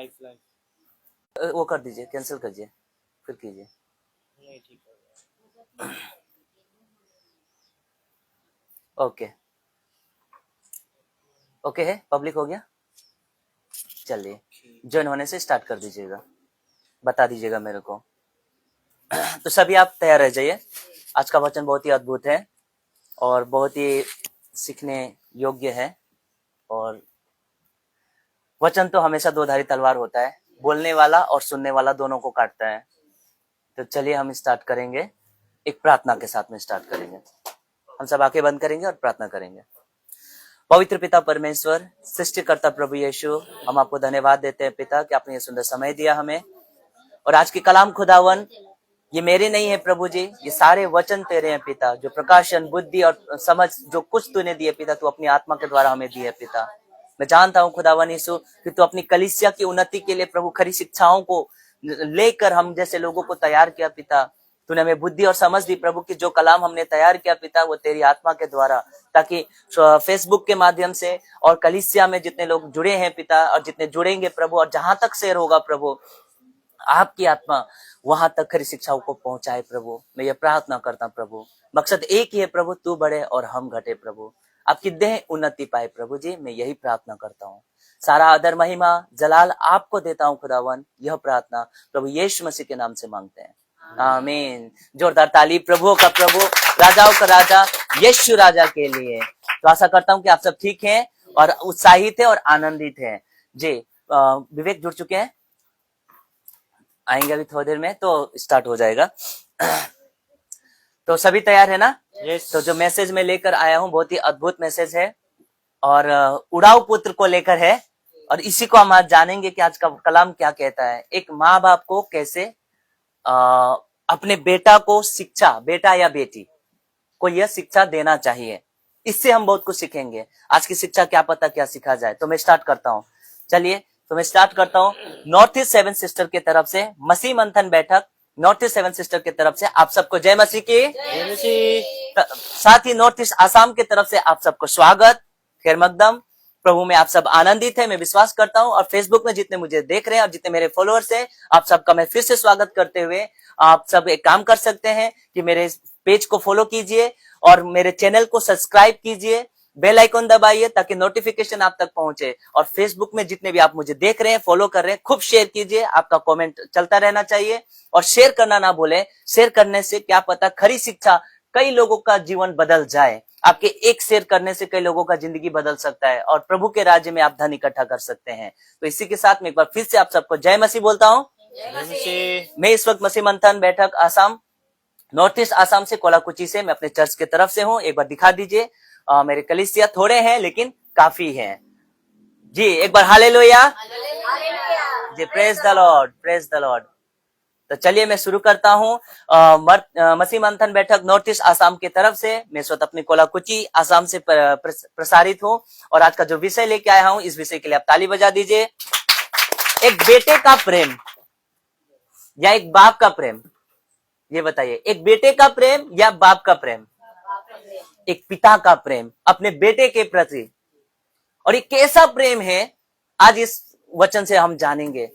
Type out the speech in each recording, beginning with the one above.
Life वो कर दीजिए, कैंसिल कीजिए, फिर कीजिए। नहीं, ठीक है। ओके, ओके है, पब्लिक हो गया। चलिए, ज्वाइन होने से स्टार्ट कर दीजिएगा, बता दीजिएगा मेरे को। तो सभी आप तैयार रह जाइए। आज का वचन बहुत ही अद्भुत है और बहुत ही सीखने योग्य है। और वचन तो हमेशा दो धारी तलवार होता है, बोलने वाला और सुनने वाला दोनों को काटता है। तो चलिए हम स्टार्ट करेंगे, एक प्रार्थना के साथ में स्टार्ट करेंगे। हम सब आंखें बंद करेंगे और प्रार्थना करेंगे। पवित्र पिता परमेश्वर, सृष्टिकर्ता प्रभु यीशु, हम आपको धन्यवाद देते हैं पिता कि आपने ये सुंदर समय दिया हमें। और आज की कलाम खुदावन, ये मेरे नहीं है प्रभु जी, ये सारे वचन तेरे हैं पिता, जो प्रकाशन, बुद्धि और समझ जो कुछ तूने दिए पिता, तू अपनी आत्मा के द्वारा हमें दिए पिता। मैं जानता हूँ खुदावन यीशु कि तू अपनी कलीसिया की उन्नति के लिए प्रभु खरी शिक्षाओं को लेकर हम जैसे लोगों को तैयार किया पिता। तूने हमें बुद्धि और समझ दी प्रभु की जो कलाम हमने तैयार किया पिता, वो तेरी आत्मा के द्वारा, ताकि फेसबुक के माध्यम से और कलीसिया में जितने लोग जुड़े हैं पिता और जितने जुड़ेंगे प्रभु, और जहां तक शेयर होगा प्रभु, आपकी आत्मा वहां तक खरी शिक्षाओं को पहुंचाए प्रभु। मैं ये प्रार्थना करता हूं प्रभु, मकसद एक ही है प्रभु, तू बढ़े और हम घटे प्रभु, आपकी देह उन्नति पाए प्रभु जी। मैं यही प्रार्थना करता हूँ। सारा आदर महिमा जलाल आपको देता हूँ खुदावन। यह प्रार्थना प्रभु यीशु मसीह के नाम से मांगते हैं, आमीन। जोरदार ताली प्रभु का प्रभु, राजाओं का राजा, यीशु राजा के लिए। तो आशा करता हूँ कि आप सब ठीक हैं और उत्साहित है और आनंदित है जी। विवेक जुड़ चुके हैं, आएंगे अभी थोड़ी देर में, तो स्टार्ट हो जाएगा। तो सभी तैयार है ना? Yes. तो जो मैसेज मैं लेकर आया हूँ बहुत ही अद्भुत मैसेज है और उड़ाऊ पुत्र को लेकर है। और इसी को हम आज जानेंगे कि आज का कलाम क्या कहता है। एक माँ बाप को कैसे अपने बेटा को शिक्षा, बेटा या बेटी को यह शिक्षा देना चाहिए, इससे हम बहुत कुछ सीखेंगे। आज की शिक्षा क्या पता क्या सिखा जाए। तो मैं स्टार्ट करता हूँ, चलिए। तो मैं स्टार्ट करता हूँ नॉर्थ ईस्ट सेवन सिस्टर की तरफ से, मसीह मंथन बैठक नॉर्थ ईस्ट सेवन सिस्टर की तरफ से आप सबको जय मसीह की। जय मसीह। साथ ही नॉर्थ ईस्ट आसाम की तरफ से आप सबको स्वागत, खैर मकदम। प्रभु में आप सब आनंदित है, मैं विश्वास करता हूँ। और फेसबुक में जितने मुझे देख रहे हैं और जितने मेरे फॉलोअर्स हैं, आप सबका मैं फिर से स्वागत करते हुए, आप सब एक काम कर सकते हैं कि मेरे पेज को फॉलो कीजिए और मेरे चैनल को सब्सक्राइब कीजिए, बेल आइकन दबाइए ताकि नोटिफिकेशन आप तक पहुंचे। और फेसबुक में जितने भी आप मुझे देख रहे हैं, फॉलो कर रहे हैं, खूब शेयर कीजिए। आपका कमेंट चलता रहना चाहिए और शेयर करना ना भूलें। शेयर करने से क्या पता खरी शिक्षा कई लोगों का जीवन बदल जाए। आपके एक शेयर करने से कई लोगों का जिंदगी बदल सकता है और प्रभु के राज्य में आप धन इकट्ठा कर सकते हैं। तो इसी के साथ में एक बार फिर से आप सबको जय मसीह बोलता हूँ। मैं इस वक्त मसीह मंथन बैठक आसाम, नॉर्थ ईस्ट आसाम से, कोलाकुची से, मैं अपने चर्च की तरफ से हूँ। एक बार दिखा दीजिए। मेरे कलीसिया थोड़े हैं लेकिन काफी हैं जी। एक बार हालेलुया जी, praise the Lord, praise the Lord. तो चलिए मैं शुरू करता हूँ। मसीह मंथन बैठक नॉर्थ ईस्ट आसाम की तरफ से, मैं इस वक्त अपनी कोलाकुची आसाम से प्रसारित हूँ। और आज का जो विषय लेके आया हूँ, इस विषय के लिए आप ताली बजा दीजिए। एक बेटे का प्रेम या एक बाप का प्रेम, ये बताइए, एक बेटे का प्रेम या बाप का प्रेम? एक पिता का प्रेम अपने बेटे के प्रति। और ये कैसा प्रेम है, आज इस वचन से हम जानेंगे।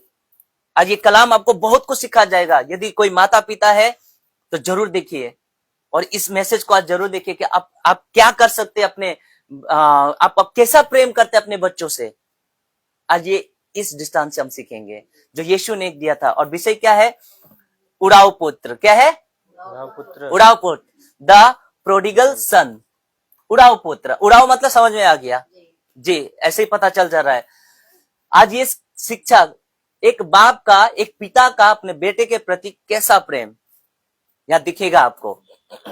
आज ये कलाम आपको बहुत कुछ सिखा जाएगा। यदि कोई माता पिता है तो जरूर देखिए और इस मैसेज को आज जरूर देखिए कि आप क्या कर सकते हैं अपने, आप कैसा प्रेम करते हैं अपने बच्चों से। आज ये इस दृष्टांत से हम सीखेंगे जो यीशु ने दिया था। और विषय क्या है? उड़ाऊ पुत्र। क्या है? उड़ाऊ पुत्र, द प्रोडिगल सन। उड़ाऊ पुत्र, उड़ाऊ मतलब समझ में आ गया जी, ऐसे ही पता चल जा रहा है। आज ये शिक्षा, एक बाप का, एक पिता का अपने बेटे के प्रति कैसा प्रेम यहां दिखेगा आपको,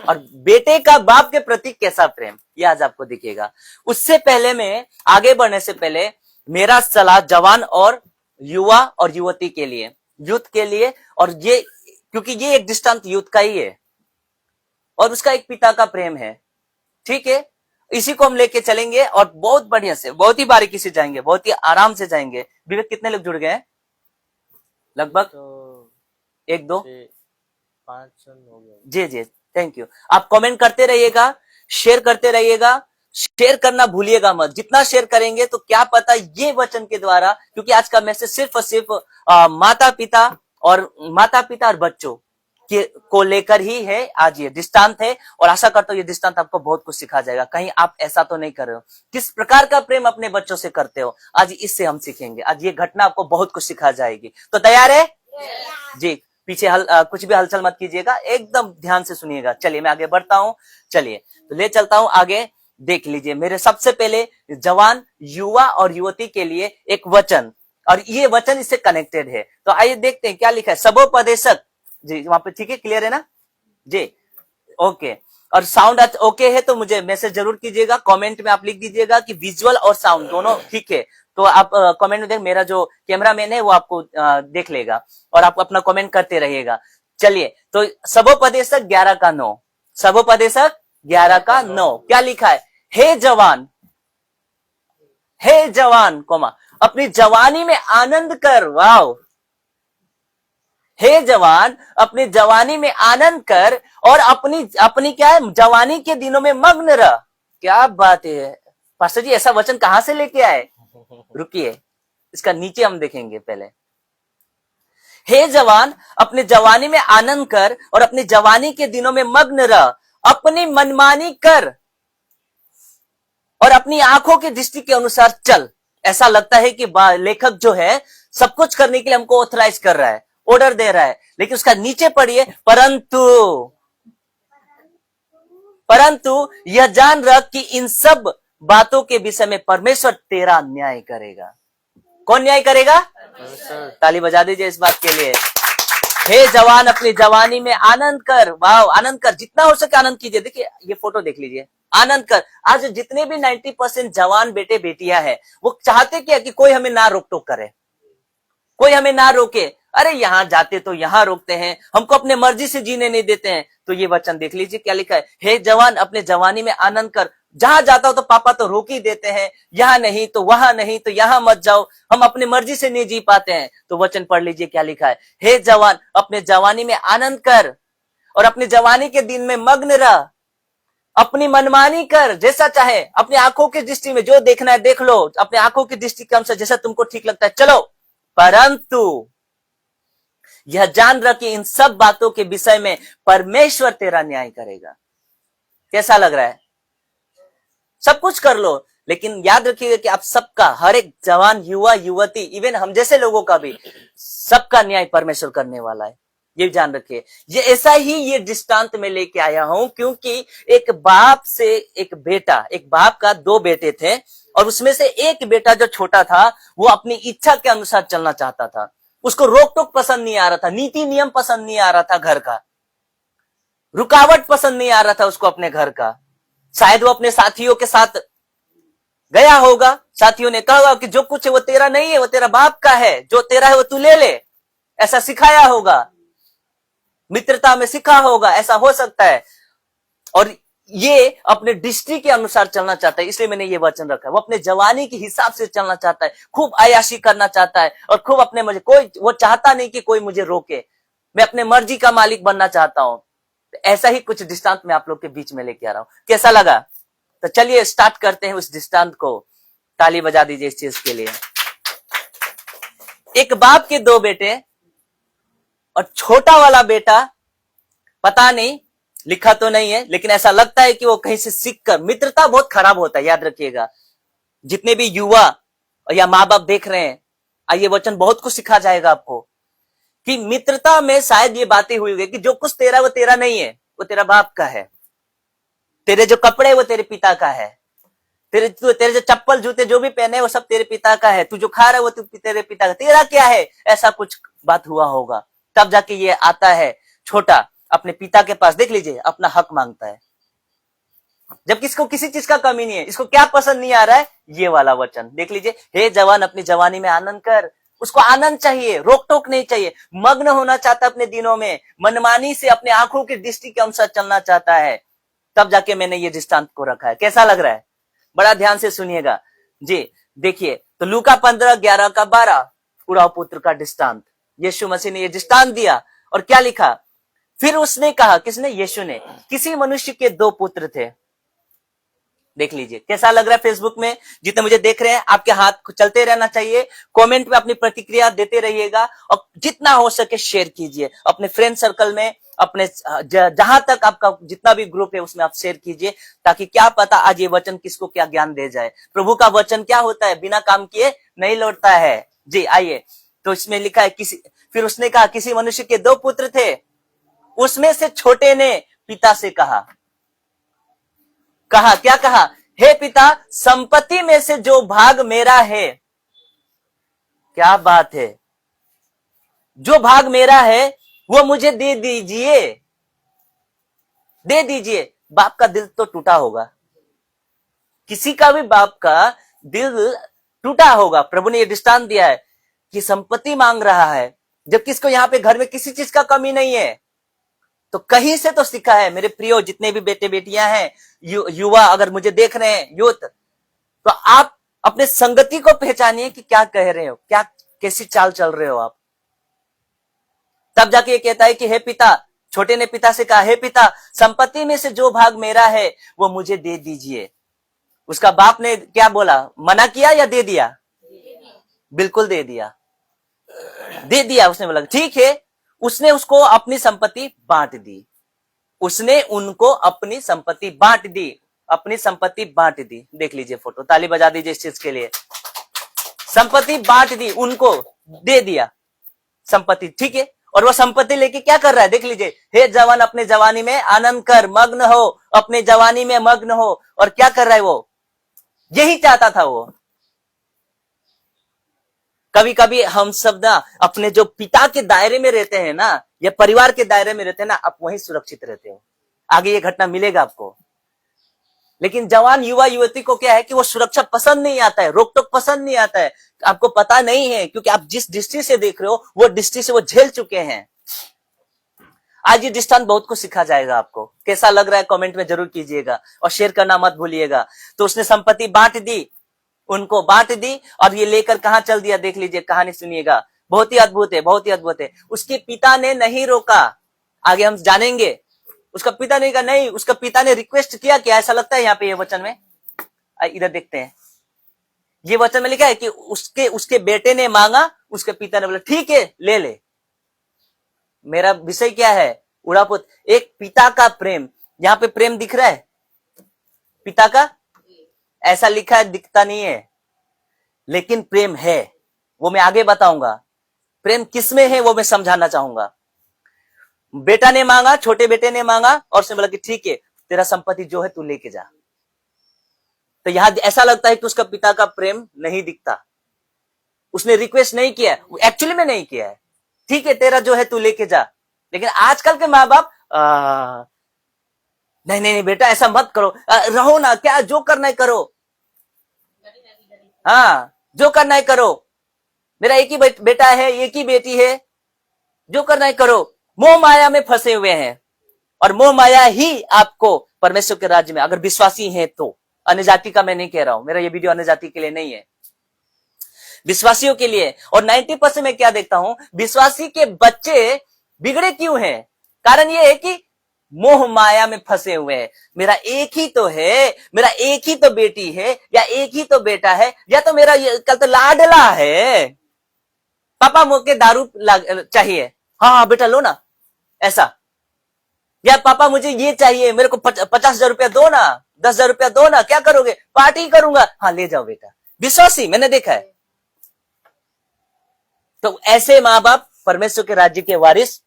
और बेटे का बाप के प्रति कैसा प्रेम ये आज आपको दिखेगा। उससे पहले में आगे बढ़ने से पहले मेरा सलाह जवान और युवा और युवती के लिए, यूथ के लिए, और ये क्योंकि ये एक दृष्टांत यूथ का ही है और उसका एक पिता का प्रेम है, ठीक है। इसी को हम लेके चलेंगे और बहुत बढ़िया से, बहुत ही बारीकी से जाएंगे, बहुत ही आराम से जाएंगे। विवेक, कितने लोग जुड़ गए हैं? लगभग तो 1 2 5 हो गया जी जी, थैंक यू। आप कमेंट करते रहिएगा, शेयर करते रहिएगा, शेयर करना भूलिएगा मत। जितना शेयर करेंगे तो क्या पता ये वचन के द्वारा, क्योंकि आज का मैसेज सिर्फ और सिर्फ माता पिता और बच्चों को लेकर ही है। आज ये दृष्टांत है और आशा करता हूँ ये दृष्टांत आपको बहुत कुछ सिखा जाएगा। कहीं आप ऐसा तो नहीं कर रहे हो। किस प्रकार का प्रेम अपने बच्चों से करते हो, आज इससे हम सीखेंगे। आज ये घटना आपको बहुत कुछ सिखा जाएगी। तो तैयार है जी? पीछे कुछ भी हलचल मत कीजिएगा, एकदम ध्यान से सुनिएगा। चलिए मैं आगे बढ़ता हूँ। चलिए तो ले चलता हूँ आगे। देख लीजिए मेरे सबसे पहले जवान युवा और युवती के लिए एक वचन, और ये वचन इससे कनेक्टेड है। तो आइए देखते हैं क्या लिखा है। सबोपदेशक जी, वहां पे ठीक है, क्लियर है ना जी? ओके। और साउंड ओके है तो मुझे मैसेज जरूर कीजिएगा। कमेंट में आप लिख दीजिएगा कि विजुअल और साउंड दोनों ठीक है। तो आप कमेंट में देख, मेरा जो कैमरामैन है वो आपको देख लेगा और आप अपना कमेंट करते रहिएगा। चलिए तो सबोपदेशक 11:9, सबोपदेशक 11:9 क्या लिखा है? हे जवान, हे जवान कोमा अपनी जवानी में आनंद कर। वाओ! हे जवान अपनी जवानी में आनंद कर और अपनी क्या है, जवानी के दिनों में मग्न रह। क्या बात है पास्टर जी, ऐसा वचन कहां से लेके आए? रुकिए, इसका नीचे हम देखेंगे पहले। हे जवान अपने जवानी में आनंद कर और अपनी जवानी के दिनों में मग्न रह, अपनी मनमानी कर और अपनी आंखों की दृष्टि के अनुसार चल। ऐसा लगता है कि लेखक जो है सब कुछ करने के लिए हमको ऑथराइज कर रहा है, ऑर्डर दे रहा है, लेकिन उसका नीचे पढ़िए, परंतु यह जान रख कि इन सब बातों के विषय में परमेश्वर तेरा न्याय करेगा। कौन न्याय करेगा? ताली बजा दीजिए इस बात के लिए। हे जवान अपनी जवानी में आनंद कर। वाह, आनंद कर, जितना हो सके आनंद कीजिए। देखिए ये फोटो देख लीजिए, आनंद कर। आज जितने भी 90% जवान बेटे बेटियां हैं वो चाहते क्या कि कोई हमें ना रोक टोक करे, कोई हमें ना रोके। अरे यहां जाते तो यहां रोकते हैं, हमको अपने मर्जी से जीने नहीं देते हैं। तो ये वचन देख लीजिए क्या लिखा है। हे जवान अपने जवानी में आनंद कर। जहां जाता हो तो पापा तो रोक ही देते हैं, यहां नहीं तो वहां, नहीं तो यहां मत जाओ, हम अपनी मर्जी से नहीं जी पाते हैं। तो वचन पढ़ लीजिए क्या लिखा है। हे जवान अपने जवानी में आनंद कर और अपनी जवानी के दिन में मग्न रह, अपनी मनमानी कर, जैसा चाहे अपनी आंखों की दृष्टि में जो देखना है देख लो, अपने आंखों की दृष्टि के अनुसार जैसा तुमको ठीक लगता है चलो, परंतु यह जान रख कि इन सब बातों के विषय में परमेश्वर तेरा न्याय करेगा। कैसा लग रहा है? सब कुछ कर लो, लेकिन याद रखिएगा कि आप सबका, हर एक जवान युवा युवती, इवन हम जैसे लोगों का भी, सबका न्याय परमेश्वर करने वाला है। ये जान रखिए। ये ऐसा ही ये दृष्टांत में लेके आया हूं क्योंकि एक बाप से एक बेटा, एक बाप का 2 बेटे थे और उसमें से एक बेटा जो छोटा था वो अपनी इच्छा के अनुसार चलना चाहता था। उसको रोक टोक पसंद नहीं आ रहा था, नीति नियम पसंद नहीं आ रहा था, घर का रुकावट पसंद नहीं आ रहा था उसको अपने घर का। शायद वो अपने साथियों के साथ गया होगा, साथियों ने कहा कि जो कुछ है वो तेरा नहीं है, वो तेरा बाप का है, जो तेरा है वो तू ले ले, ऐसा सिखाया होगा, मित्रता में सिखा होगा, ऐसा हो सकता है। और ये अपने दृष्टि के अनुसार चलना चाहता है, इसलिए मैंने ये वचन रखा है। वो अपने जवानी के हिसाब से चलना चाहता है, खूब अय्याशी करना चाहता है और खूब अपने मर्जी, कोई वो चाहता नहीं कि कोई मुझे रोके, मैं अपने मर्जी का मालिक बनना चाहता हूं। ऐसा ही कुछ दृष्टांत मैं आप लोग के बीच में लेके आ रहा हूं। कैसा लगा? तो चलिए स्टार्ट करते हैं उस दृष्टांत को। ताली बजा दीजिए इस चीज के लिए। एक बाप के 2 बेटे और छोटा वाला बेटा, पता नहीं लिखा तो नहीं है, लेकिन ऐसा लगता है कि वो कहीं से सीखकर, मित्रता बहुत खराब होता है, याद रखिएगा। जितने भी युवा या माँ बाप देख रहे हैं, आइए वचन बहुत कुछ सिखा जाएगा आपको कि मित्रता में शायद ये बातें हुई है कि जो कुछ तेरा वो तेरा नहीं है, वो तेरा बाप का है। तेरे जो कपड़े वो तेरे पिता का है, तेरे जो चप्पल जूते जो भी पहने वो सब तेरे पिता का है, तू जो खा रहा है वो तेरे पिता का, तेरा क्या है? ऐसा कुछ बात हुआ होगा। तब जाके ये आता है छोटा अपने पिता के पास, देख लीजिए अपना हक मांगता है, जब किसको किसी चीज का कमी नहीं है। इसको क्या पसंद नहीं आ रहा है? ये वाला वचन देख लीजिए। हे जवान अपनी जवानी में आनंद कर। उसको आनंद चाहिए, रोक टोक नहीं चाहिए, मग्न होना चाहता अपने दिनों में, मनमानी से अपने आंखों की दृष्टि के अनुसार चलना चाहता है। तब जाके मैंने ये दृष्टांत को रखा है। कैसा लग रहा है? बड़ा ध्यान से सुनिएगा जी। देखिए तो लूका 15:11-12 उड़ाव पुत्र का दृष्टांत, यीशु मसीह ने ये दृष्टांत दिया और क्या लिखा? फिर उसने कहा, किसने? यीशु ने, किसी मनुष्य के 2 पुत्र थे, देख लीजिए कैसा लग रहा है। फेसबुक में जितने मुझे देख रहे हैं, आपके हाथ चलते रहना चाहिए, कमेंट में अपनी प्रतिक्रिया देते रहिएगा और जितना हो सके शेयर कीजिए अपने फ्रेंड सर्कल में, अपने जहां तक आपका जितना भी ग्रुप है उसमें आप शेयर कीजिए, ताकि क्या पता आज ये वचन किसको क्या ज्ञान दे जाए। प्रभु का वचन क्या होता है, बिना काम किए नहीं लौटता है। जी आइए, तो इसमें लिखा है फिर उसने कहा किसी मनुष्य के 2 पुत्र थे, उसमें से छोटे ने पिता से कहा क्या कहा, हे पिता, संपत्ति में से जो भाग मेरा है, क्या बात है, जो भाग मेरा है वो मुझे दे दीजिए, दे दीजिए। बाप का दिल तो टूटा होगा, किसी का भी बाप का दिल टूटा होगा। प्रभु ने यह दृष्टांत दिया है कि संपत्ति मांग रहा है, जबकि इसको यहाँ पे घर में किसी चीज का कमी नहीं है। तो कहीं से तो सीखा है। मेरे प्रियो जितने भी बेटे बेटियां हैं, युवा अगर मुझे देख रहे हैं, यूथ, तो आप अपने संगति को पहचानिए कि क्या कह रहे हो, क्या कैसी चाल चल रहे हो आप। तब जाके ये कहता है कि हे पिता, छोटे ने पिता से कहा, हे पिता, संपत्ति में से जो भाग मेरा है वो मुझे दे दीजिए। उसका बाप ने क्या बोला, मना किया या दे दिया? बिल्कुल दे दिया, दे दिया। उसने बोला ठीक है। उसने उसको अपनी संपत्ति बांट दी, उसने उनको अपनी संपत्ति बांट दी, अपनी संपत्ति बांट दी। देख लीजिए फोटो, ताली बजा दीजिए इस चीज के लिए। संपत्ति बांट दी, उनको दे दिया संपत्ति, ठीक है। और वो संपत्ति लेके क्या कर रहा है, देख लीजिए। हे जवान, अपने जवानी में आनंद कर, मग्न हो, अपने जवानी में मग्न हो। और क्या कर रहा है वो, यही चाहता था वो। कभी कभी हम सब ना अपने जो पिता के दायरे में रहते हैं ना, या परिवार के दायरे में रहते हैं ना, आप वहीं सुरक्षित रहते हो। आगे ये घटना मिलेगा आपको। लेकिन जवान युवा युवती को क्या है कि वो सुरक्षा पसंद नहीं आता है, रोक टोक पसंद नहीं आता है। आपको पता नहीं है, क्योंकि आप जिस दृष्टि से देख रहे हो वो दृष्टि से वो झेल चुके हैं। आज ये दृष्टांत बहुत कुछ सिखा जाएगा आपको। कैसा लग रहा है कमेंट में जरूर कीजिएगा और शेयर करना मत भूलिएगा। तो उसने संपत्ति बांट दी, उनको बांट दी, और ये लेकर कहां चल दिया, देख लीजिए, कहानी सुनिएगा। बहुत ही अद्भुत है, बहुत ही अद्भुत है। उसके पिता ने नहीं रोका, आगे हम जानेंगे। उसका पिता ने कहा नहीं, उसका पिता ने रिक्वेस्ट किया। क्या ऐसा लगता है यहाँ पे ये वचन में, इधर देखते हैं। ये वचन में लिखा है कि उसके बेटे ने मांगा, उसके पिता ने बोला ठीक है ले ले। मेरा विषय क्या है, उड़ापुत, एक पिता का प्रेम। यहाँ पे प्रेम दिख रहा है पिता का, ऐसा लिखा है, दिखता नहीं है, लेकिन प्रेम है। वो मैं आगे बताऊंगा। प्रेम किसमें है वो मैं समझाना चाहूंगा। बेटा ने मांगा, छोटे बेटे ने मांगा, और उसने बोला कि ठीक है, तेरा संपत्ति जो है तू लेके जा। तो यहां ऐसा लगता है कि उसका पिता का प्रेम नहीं दिखता। उसने रिक्वेस्ट नहीं किया, एक्चुअली में नहीं किया है। ठीक है, तेरा जो है तू लेके जा। लेकिन आजकल के माँ बाप नहीं नहीं नहीं बेटा ऐसा मत करो, रहो ना, क्या जो करना है करो, हाँ जो करना है करो, मेरा एक ही बेटा है, एक ही बेटी है, जो करना है करो। मोह माया में फंसे हुए हैं, और मोह माया ही आपको परमेश्वर के राज्य में, अगर विश्वासी हैं तो, अन्य जाति का मैं नहीं कह रहा हूं, मेरा ये वीडियो अन्य जाति के लिए नहीं है, विश्वासियों के लिए। और 90% में क्या देखता हूं, विश्वासी के बच्चे बिगड़े क्यों हैं? कारण ये है कि मोह माया में फंसे हुए हैं। मेरा एक ही तो है, मेरा एक ही तो बेटी है, या एक ही तो बेटा है, या तो मेरा कल तो लाडला है, पापा मुझे दारू चाहिए, हाँ बेटा लो ना, ऐसा। या पापा मुझे ये चाहिए, मेरे को 50,000 रुपया दो ना, 10,000 रुपया दो ना, क्या करोगे? पार्टी करूंगा, हाँ ले जाओ बेटा। विश्वासी मैंने देखा है। तो ऐसे माँ बाप परमेश्वर के राज्य के वारिस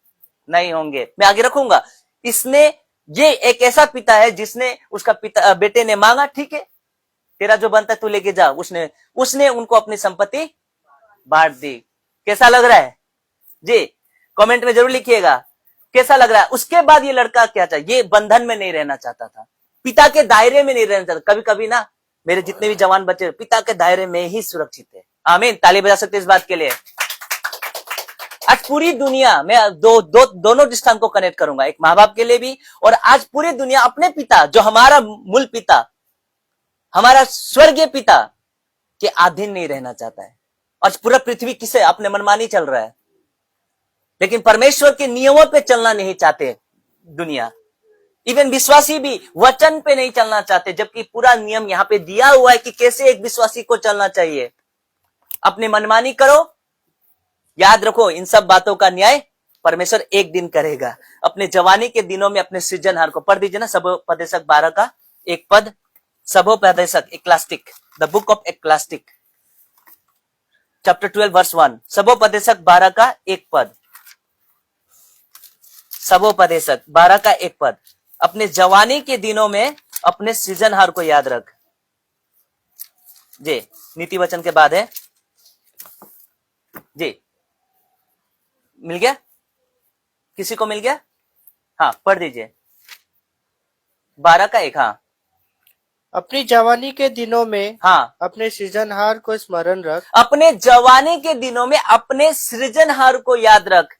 नहीं होंगे। मैं आगे रखूंगा। इसने, ये एक ऐसा पिता है जिसने, उसका पिता बेटे ने मांगा, ठीक है तेरा जो बनता है तू लेके जा। उसने उनको अपनी संपत्ति बांट दी। कैसा लग रहा है जी? कमेंट में जरूर लिखिएगा कैसा लग रहा है। उसके बाद ये लड़का क्या चाहता, ये बंधन में नहीं रहना चाहता था, पिता के दायरे में नहीं रहना चाहता। कभी कभी ना मेरे जितने भी जवान बच्चे पिता के दायरे में ही सुरक्षित है। आमीन, ताली बजा सकते इस बात के लिए। आज पूरी दुनिया में दोनों दृष्टांत को कनेक्ट करूंगा, एक माँ बाप के लिए भी, और आज पूरी दुनिया अपने पिता, जो हमारा मूल पिता, हमारा स्वर्गीय पिता के अधीन नहीं रहना चाहता है। आज पूरा पृथ्वी किसे अपने मनमानी चल रहा है, लेकिन परमेश्वर के नियमों पे चलना नहीं चाहते दुनिया। इवन विश्वासी भी वचन पे नहीं चलना चाहते, जबकि पूरा नियम यहाँ पे दिया हुआ है कि कैसे एक विश्वासी को चलना चाहिए। अपनी मनमानी करो, याद रखो इन सब बातों का न्याय परमेश्वर एक दिन करेगा। अपने जवानी के दिनों में अपने सृजनहार को पढ़ दीजिए ना, सबोपदेशक 12 का एक पद, सबोपदेशक Ecclesiastes, the book of Ecclesiastes chapter 12 verse 1, सबोपदेशक 12 का एक पद, सबोपदेशक 12 का एक पद। अपने जवानी के दिनों में अपने सृजनहार को याद रख। जी नीति वचन के बाद है जी, मिल गया, किसी को मिल गया? हाँ पढ़ दीजिए 12 का एक। हाँ अपनी जवानी के दिनों में हाँ, अपने सृजनहार को स्मरण रख। अपने जवानी के दिनों में अपने सृजनहार को याद रख।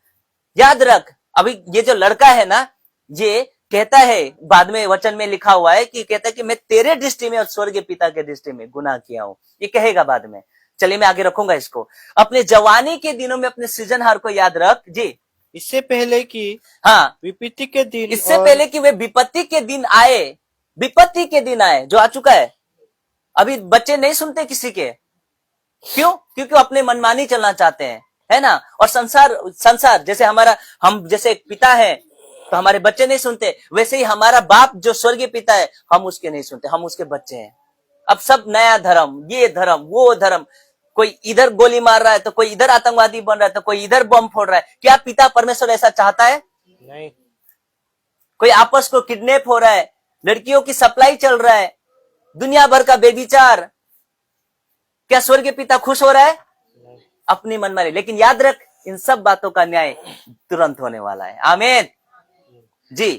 याद रख, अभी ये जो लड़का है ना, ये कहता है, बाद में वचन में लिखा हुआ है कि कहता है कि मैं तेरे दृष्टि में और स्वर्गीय पिता के दृष्टि में गुनाह किया हूं, ये कहेगा बाद में। चलिए मैं आगे रखूंगा इसको। अपने जवानी के दिनों में अपने सृजनहार को याद रख जी। इससे पहले कि हाँ, विपत्ति के दिन इससे और पहले कि वे विपत्ति के दिन आए, विपत्ति के दिन आए जो आ चुका है। अभी बच्चे नहीं सुनते किसी के, क्यों? क्योंकि वो अपने मनमानी चलना चाहते हैं, है ना। और संसार जैसे हमारा, हम जैसे एक पिता है तो हमारे बच्चे नहीं सुनते, वैसे ही हमारा बाप जो स्वर्गीय पिता है, हम उसके नहीं सुनते, हम उसके बच्चे हैं। अब सब नया धर्म, ये धर्म, वो धर्म, कोई इधर गोली मार रहा है तो कोई इधर आतंकवादी बन रहा है तो कोई इधर बम फोड़ रहा है। क्या पिता परमेश्वर ऐसा चाहता है? नहीं। कोई आपस को किडनैप हो रहा है, लड़कियों की सप्लाई चल रहा है, दुनिया भर का बेविचार, क्या स्वर्गीय पिता खुश हो रहा है? अपनी मनमानी। लेकिन याद रख, इन सब बातों का न्याय तुरंत होने वाला है। आमीन जी।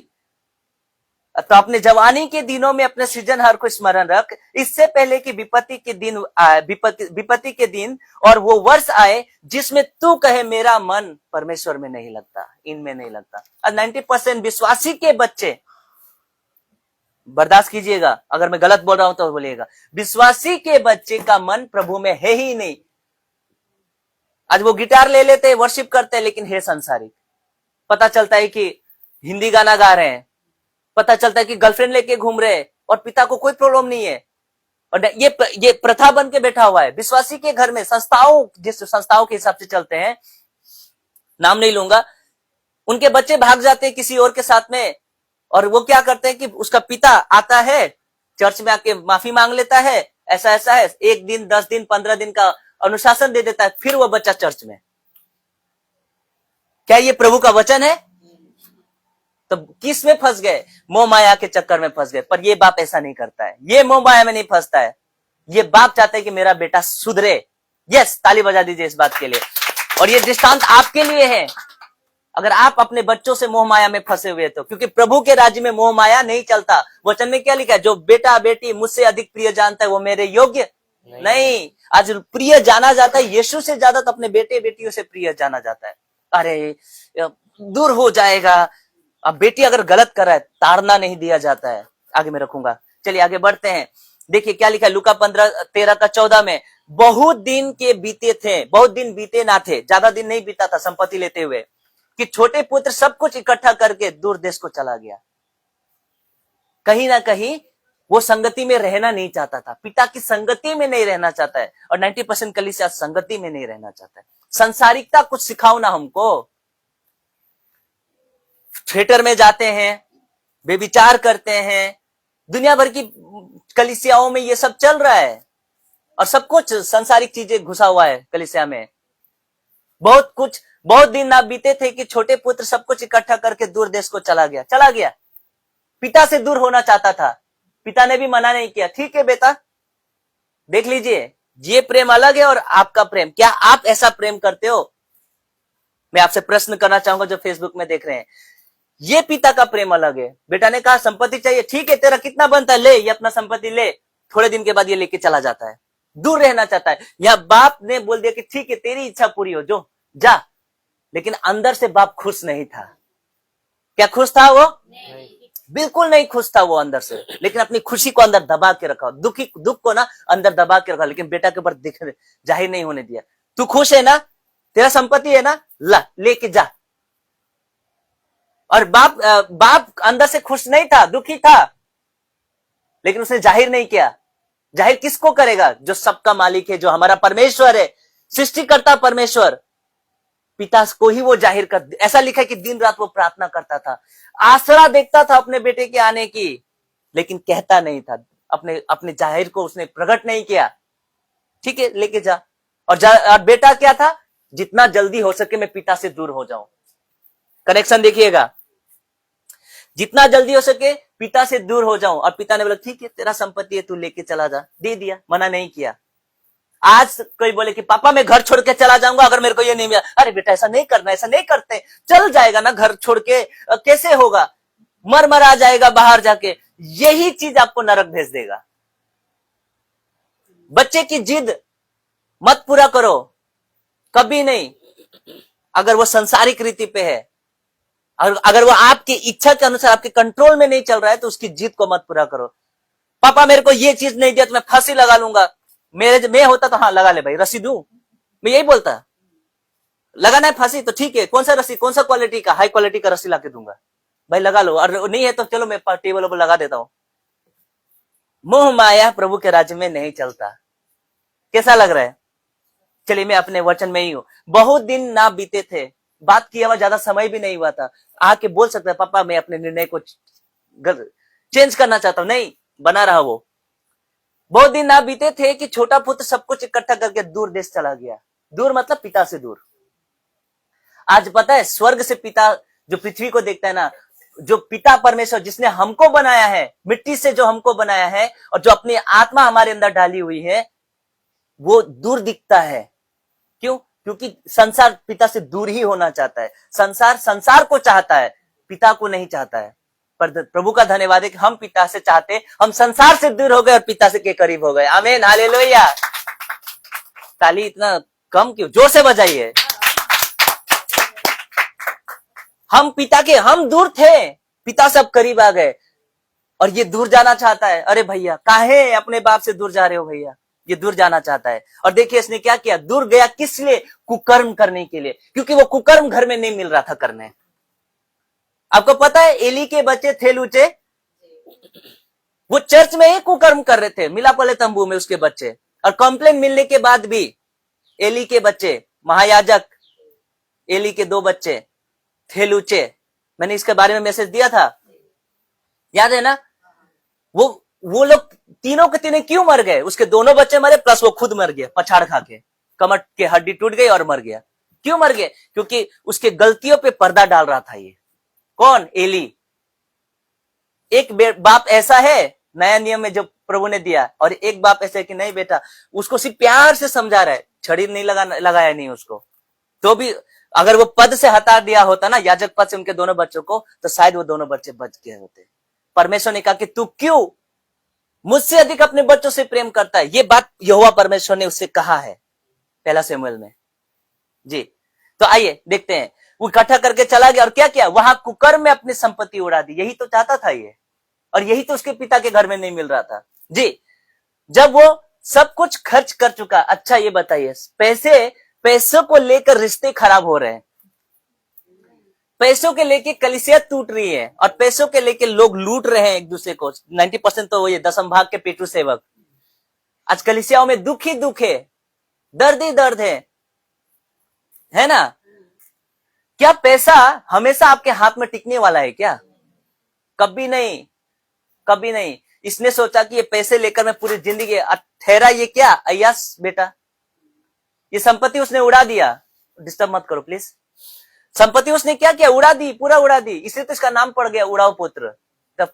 तो अपने जवानी के दिनों में अपने सृजनहार को स्मरण रख, इससे पहले कि विपत्ति के दिन और वो वर्ष आए जिसमें तू कहे मेरा मन परमेश्वर में नहीं लगता, इनमें नहीं लगता। और 90% विश्वासी के बच्चे, बर्दाश्त कीजिएगा अगर मैं गलत बोल रहा हूं तो बोलिएगा, विश्वासी के बच्चे का मन प्रभु में है ही नहीं। आज वो गिटार ले लेते हैं, वर्शिप करते हैं, लेकिन है संसारिक। पता चलता है कि हिंदी गाना गा रहे हैं, पता चलता है कि गर्लफ्रेंड लेके घूम रहे हैं और पिता को कोई प्रॉब्लम नहीं है। और ये प्रथा बन के बैठा हुआ है विश्वासी के घर में। संस्थाओं, जिस संस्थाओं के हिसाब से चलते हैं, नाम नहीं लूंगा, उनके बच्चे भाग जाते हैं किसी और के साथ में, और वो क्या करते हैं कि उसका पिता आता है, चर्च में आके माफी मांग लेता है, ऐसा ऐसा है, 1 दिन 10 दिन 15 दिन का अनुशासन दे देता है, फिर वो बच्चा चर्च में। क्या ये प्रभु का वचन है? तो किस में फंस गए? मोह माया के चक्कर में फंस गए। पर ये बाप ऐसा नहीं करता है, ये मोह माया में नहीं फंसता है। ये बाप चाहता है कि मेरा बेटा सुधरे। यस, ताली बजा दीजिए इस बात के लिए। और ये दृष्टांत आपके लिए है, अगर आप अपने बच्चों से मोह माया में फंसे हुए तो, क्योंकि प्रभु के राज्य में मोह माया नहीं चलता। वचन में क्या लिखा है? जो बेटा बेटी मुझसे अधिक प्रिय जानता है वो मेरे योग्य नहीं। आज प्रिय जाना जाता है यीशु से ज्यादा तो अपने बेटे बेटियों से प्रिय जाना जाता है। अरे दूर हो जाएगा। अब बेटी अगर गलत कर रहा है, ताड़ना नहीं दिया जाता है। आगे मैं रखूंगा, चलिए आगे बढ़ते हैं। देखिए क्या लिखा है लूका 13 का 14 में। बहुत दिन के बीते थे, बहुत दिन बीते ना थे, ज्यादा दिन नहीं बीता था संपत्ति लेते हुए, कि छोटे पुत्र सब कुछ इकट्ठा करके दूर देश को चला गया। कहीं ना कहीं वो संगति में रहना नहीं चाहता था, पिता की संगति में नहीं रहना चाहता है। और 90% कलीसिया संगति में नहीं रहना चाहता है। संसारिकता कुछ सिखाओ ना हमको। थिएटर में जाते हैं, बेविचार करते हैं, दुनिया भर की कलीसियाओं में ये सब चल रहा है, और सब कुछ संसारिक चीजें घुसा हुआ है कलीसिया में। बहुत दिन ना बीते थे कि छोटे पुत्र सब कुछ इकट्ठा करके दूर देश को चला गया। पिता से दूर होना चाहता था, पिता ने भी मना नहीं किया। ठीक है बेटा, देख लीजिए, ये प्रेम अलग है और आपका प्रेम, क्या आप ऐसा प्रेम करते हो? मैं आपसे प्रश्न करना चाहूंगा जो फेसबुक में देख रहे हैं। ये पिता का प्रेम अलग है। बेटा ने कहा संपत्ति चाहिए, ठीक है, तेरा कितना बनता है ले, ये अपना संपत्ति ले। थोड़े दिन के बाद ये लेके चला जाता है, दूर रहना चाहता है। या बाप ने बोल दिया कि ठीक है तेरी इच्छा पूरी हो, जो जा। लेकिन अंदर से बाप खुश नहीं था। क्या खुश था वो? नहीं। बिल्कुल नहीं खुश था वो अंदर से, लेकिन अपनी खुशी को अंदर दबा के रखा, दुख को ना अंदर दबा के रखा, लेकिन बेटा के ऊपर जाहिर नहीं होने दिया। तू खुश है ना, तेरा संपत्ति है ना, ला लेके जा। और बाप अंदर से खुश नहीं था, दुखी था, लेकिन उसने जाहिर नहीं किया। जाहिर किसको करेगा? जो सबका मालिक है, जो हमारा परमेश्वर है, सृष्टिकर्ता परमेश्वर, पिता को ही वो जाहिर कर। ऐसा लिखा है कि दिन रात वो प्रार्थना करता था, आसरा देखता था अपने बेटे के आने की, लेकिन कहता नहीं था, अपने अपने जाहिर को उसने प्रकट नहीं किया। ठीक है, लेके जा। और बेटा क्या था? जितना जल्दी हो सके मैं पिता से दूर हो जाऊं। कनेक्शन देखिएगा, जितना जल्दी हो सके पिता से दूर हो जाऊं। और पिता ने बोला ठीक है, तेरा संपत्ति है, तू लेके चला जा। दे दिया, मना नहीं किया। आज कोई बोले कि पापा मैं घर छोड़ के चला जाऊंगा अगर मेरे को ये नहीं मिला। अरे बेटा ऐसा नहीं करना, ऐसा नहीं करते। चल जाएगा ना घर छोड़ के, कैसे होगा? मर आ जाएगा बाहर जाके। यही चीज आपको नरक भेज देगा। बच्चे की जिद मत पूरा करो, कभी नहीं। अगर वो संसारिक रीति पे है, अगर वो आपकी इच्छा के अनुसार आपके कंट्रोल में नहीं चल रहा है, तो उसकी जिद को मत पूरा करो। पापा मेरे को ये चीज नहीं दिया तो मैं फांसी लगा लूंगा। मैं होता तो हाँ लगा ले भाई, रस्सी दूं, मैं यही बोलता। लगाना है फांसी तो ठीक है, कौन सा रस्सी, कौन सा क्वालिटी का? हाई क्वालिटी का रस्सी लाके दूंगा भाई, लगा लो। और नहीं है तो चलो मैं टेबल पर लगा देता हूं। मोह माया प्रभु के राज्य में नहीं चलता। कैसा लग रहा है? चलिए मैं अपने वचन में ही हूं। बहुत दिन ना बीते थे, बात किया हुआ ज्यादा समय भी नहीं हुआ था, आके बोल सकता है पापा मैं अपने निर्णय को चेंज करना चाहता हूं। नहीं, बना रहा वो। बहुत दिन ना बीते थे कि छोटा पुत्र सब कुछ इकट्ठा करके दूर देश चला गया। दूर मतलब पिता से दूर। आज पता है, स्वर्ग से पिता जो पृथ्वी को देखता है ना, जो पिता परमेश्वर जिसने हमको बनाया है, मिट्टी से जो हमको बनाया है और जो अपनी आत्मा हमारे अंदर डाली हुई है, वो दूर दिखता है। क्यों? क्योंकि संसार पिता से दूर ही होना चाहता है। संसार को चाहता है, पिता को नहीं चाहता है। पर प्रभु का धन्यवाद है कि हम पिता से चाहते, हम संसार से दूर हो गए और पिता से के करीब हो गए। आमीन, हालेलुया। ताली इतना कम क्यों? जोर से बजाइए। हम दूर थे, पिता से अब करीब आ गए। और ये दूर जाना चाहता है। अरे भैया काहे अपने बाप से दूर जा रहे हो भैया? ये दूर जाना चाहता है। और देखिए इसने क्या किया, दूर गया किस लिए? कुकर्म करने के लिए, क्योंकि वो कुकर्म घर में नहीं मिल रहा था करने। आपको पता है एली के बच्चे थे लूचे, वो चर्च में ही कुकर्म कर रहे थे, मिलाप वाले तंबू में उसके बच्चे। और कंप्लेन मिलने के बाद भी एली के बच्चे, महायाजक एली के 2 बच्चे थे लूचे। मैंने इसके बारे में मैसेज दिया था, याद है ना? वो लोग तीनों के तीनों क्यों मर गए? उसके दोनों बच्चे मरे, प्लस वो खुद मर गया पछाड़ खा के, कमर के हड्डी टूट गई और मर गया। क्यों मर गए? क्योंकि उसके गलतियों पे पर्दा डाल रहा था ये। कौन? एली। एक बाप ऐसा है नया नियम में जो प्रभु ने दिया, और एक बाप ऐसा है कि नहीं बेटा, उसको सिर्फ प्यार से समझा रहा है, छड़ी नहीं लगाया नहीं उसको। तो भी अगर वो पद से हटा दिया होता ना, याजक पद से उनके दोनों बच्चों को, तो शायद वो दोनों बच्चे बच गए होते। परमेश्वर ने कहा कि तू क्यों मुझसे अधिक अपने बच्चों से प्रेम करता है? ये बात यहोवा परमेश्वर ने उससे कहा है पहला शमूएल में जी। तो आइए देखते हैं, वो इकट्ठा करके चला गया और क्या किया? वहां कुकर्म में अपनी संपत्ति उड़ा दी। यही तो चाहता था ये, और यही तो उसके पिता के घर में नहीं मिल रहा था जी। जब वो सब कुछ खर्च कर चुका। अच्छा ये बताइए, पैसों को लेकर रिश्ते खराब हो रहे हैं, पैसों के लेके कलीसिया टूट रही है, और पैसों के लेके लोग लूट रहे हैं एक दूसरे को। 90% तो ये 10वीं भाग के पेटू सेवक। आज कलीसियाओं में दुख ही दुख है, दर्द ही दर्द है ना? क्या पैसा हमेशा आपके हाथ में टिकने वाला है क्या? कभी नहीं, कभी नहीं। इसने सोचा कि ये पैसे लेकर मैं पूरी जिंदगी, ठहरा ये क्या अय्यास बेटा, ये संपत्ति उसने उड़ा दिया। डिस्टर्ब मत करो प्लीज। संपत्ति उसने क्या किया? उड़ा दी, पूरा उड़ा दी। इसलिए तो इसका नाम पड़ गया उड़ाऊ पुत्र, द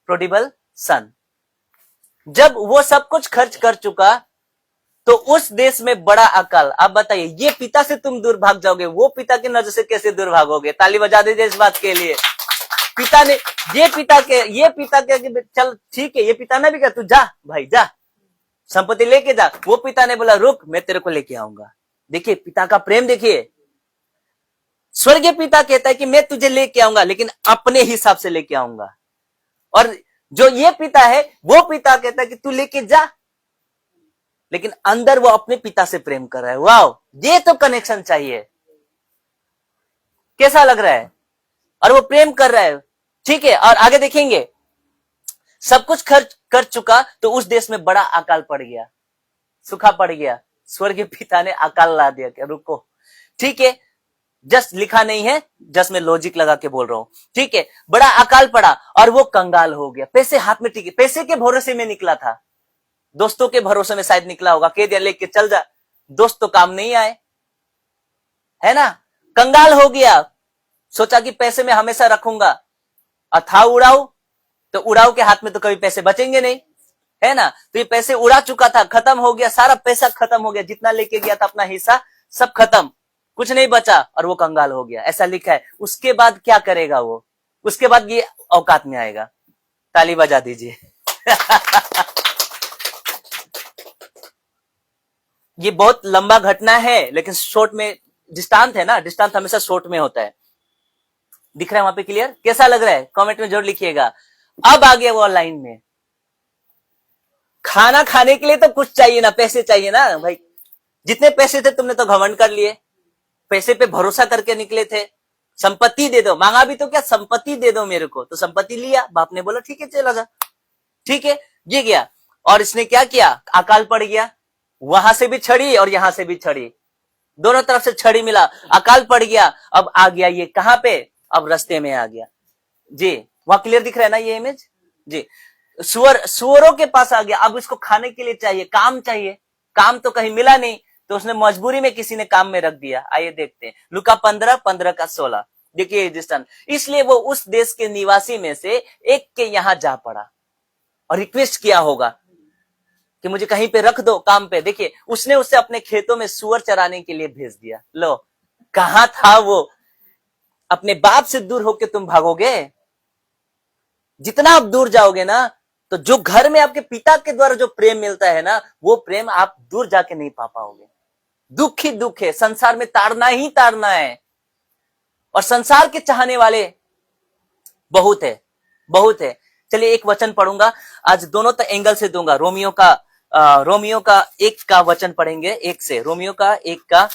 प्रोडिबल सन। जब वो सब कुछ खर्च कर चुका तो उस देश में बड़ा अकाल। आप बताइए, ये पिता से तुम दूर भाग जाओगे, वो पिता की नजर से कैसे दूर भागोगे? ताली बजा दीजिए इस बात के लिए। पिता ने ये पिता के चल ठीक है, ये पिता ने भी कहा तू जा भाई जा, संपत्ति लेके जा। वो पिता ने बोला रुक, मैं तेरे को लेके आऊंगा। देखिए पिता का प्रेम देखिए। स्वर्गीय पिता कहता है कि मैं तुझे लेके आऊंगा, लेकिन अपने हिसाब से लेके आऊंगा। और जो ये पिता है, वो पिता कहता है कि तू लेके जा, लेकिन अंदर वो अपने पिता से प्रेम कर रहा है। वाह, ये तो कनेक्शन चाहिए। कैसा लग रहा है? और वो प्रेम कर रहा है, ठीक है। और आगे देखेंगे, सब कुछ खर्च कर चुका तो उस देश में बड़ा अकाल पड़ गया, सूखा पड़ गया। स्वर्गीय पिता ने अकाल ला दिया। क्या रुको, ठीक है, जस्ट लिखा नहीं है, जस्ट मैं लॉजिक लगा के बोल रहा हूं, ठीक है। बड़ा अकाल पड़ा और वो कंगाल हो गया। पैसे हाथ में टिके, पैसे के भरोसे में निकला था, दोस्तों के भरोसे में शायद निकला होगा, कह दिया लेके चल जा, दोस्त तो काम नहीं आए, है ना। कंगाल हो गया, सोचा कि पैसे में हमेशा रखूंगा, और था उड़ाऊ, तो उड़ाऊ के हाथ में तो कभी पैसे बचेंगे नहीं, है ना। तो ये पैसे उड़ा चुका था, खत्म हो गया, सारा पैसा खत्म हो गया, जितना लेके गया था अपना हिस्सा सब खत्म, कुछ नहीं बचा, और वो कंगाल हो गया, ऐसा लिखा है। उसके बाद क्या करेगा वो, उसके बाद ये औकात में आएगा। ताली बजा दीजिए। ये बहुत लंबा घटना है, लेकिन शॉर्ट में दृष्टांत है ना, दृष्टांत हमेशा शॉर्ट में होता है। दिख रहा है वहां पे क्लियर? कैसा लग रहा है कमेंट में जरूर लिखिएगा। अब आ गया वो लाइन में, खाना खाने के लिए तो कुछ चाहिए ना, पैसे चाहिए ना भाई। जितने पैसे थे तुमने तो घमंड कर लिए, पैसे पे भरोसा करके निकले थे। संपत्ति दे दो, मांगा भी तो क्या, संपत्ति दे दो मेरे को, तो संपत्ति लिया। बाप ने बोला ठीक है चला जा, ठीक है, ये गया। और इसने क्या किया, अकाल पड़ गया, वहां से भी छड़ी और यहां से भी छड़ी, दोनों तरफ से छड़ी मिला, अकाल पड़ गया। अब आ गया ये कहां पे, अब रास्ते में आ गया जी। वहां क्लियर दिख रहा है ना ये इमेज जी। सुअरों के पास आ गया, अब इसको खाने के लिए चाहिए, काम चाहिए, काम तो कहीं मिला नहीं, तो उसने मजबूरी में किसी ने काम में रख दिया। आइए देखते हैं लूका 15:15-16, देखिए दृष्टांत। इसलिए वो उस देश के निवासी में से एक के यहां जा पड़ा और रिक्वेस्ट किया होगा कि मुझे कहीं पे रख दो काम पे। देखिए उसने उसे अपने खेतों में सुअर चराने के लिए भेज दिया। लो, कहां था वो, अपने बाप से दूर होके तुम भागोगे। जितना आप दूर जाओगे ना, तो जो घर में आपके पिता के द्वारा जो प्रेम मिलता है ना, वो प्रेम आप दूर जाके नहीं पा पाओगे। दुख ही दुख है, संसार में ताड़ना ही ताड़ना है, और संसार के चाहने वाले बहुत है, बहुत है। चलिए एक वचन पढ़ूंगा आज, दोनों एंगल से दूंगा। रोमियो का 1 का वचन पढ़ेंगे, 1 से। रोमियो का 1 का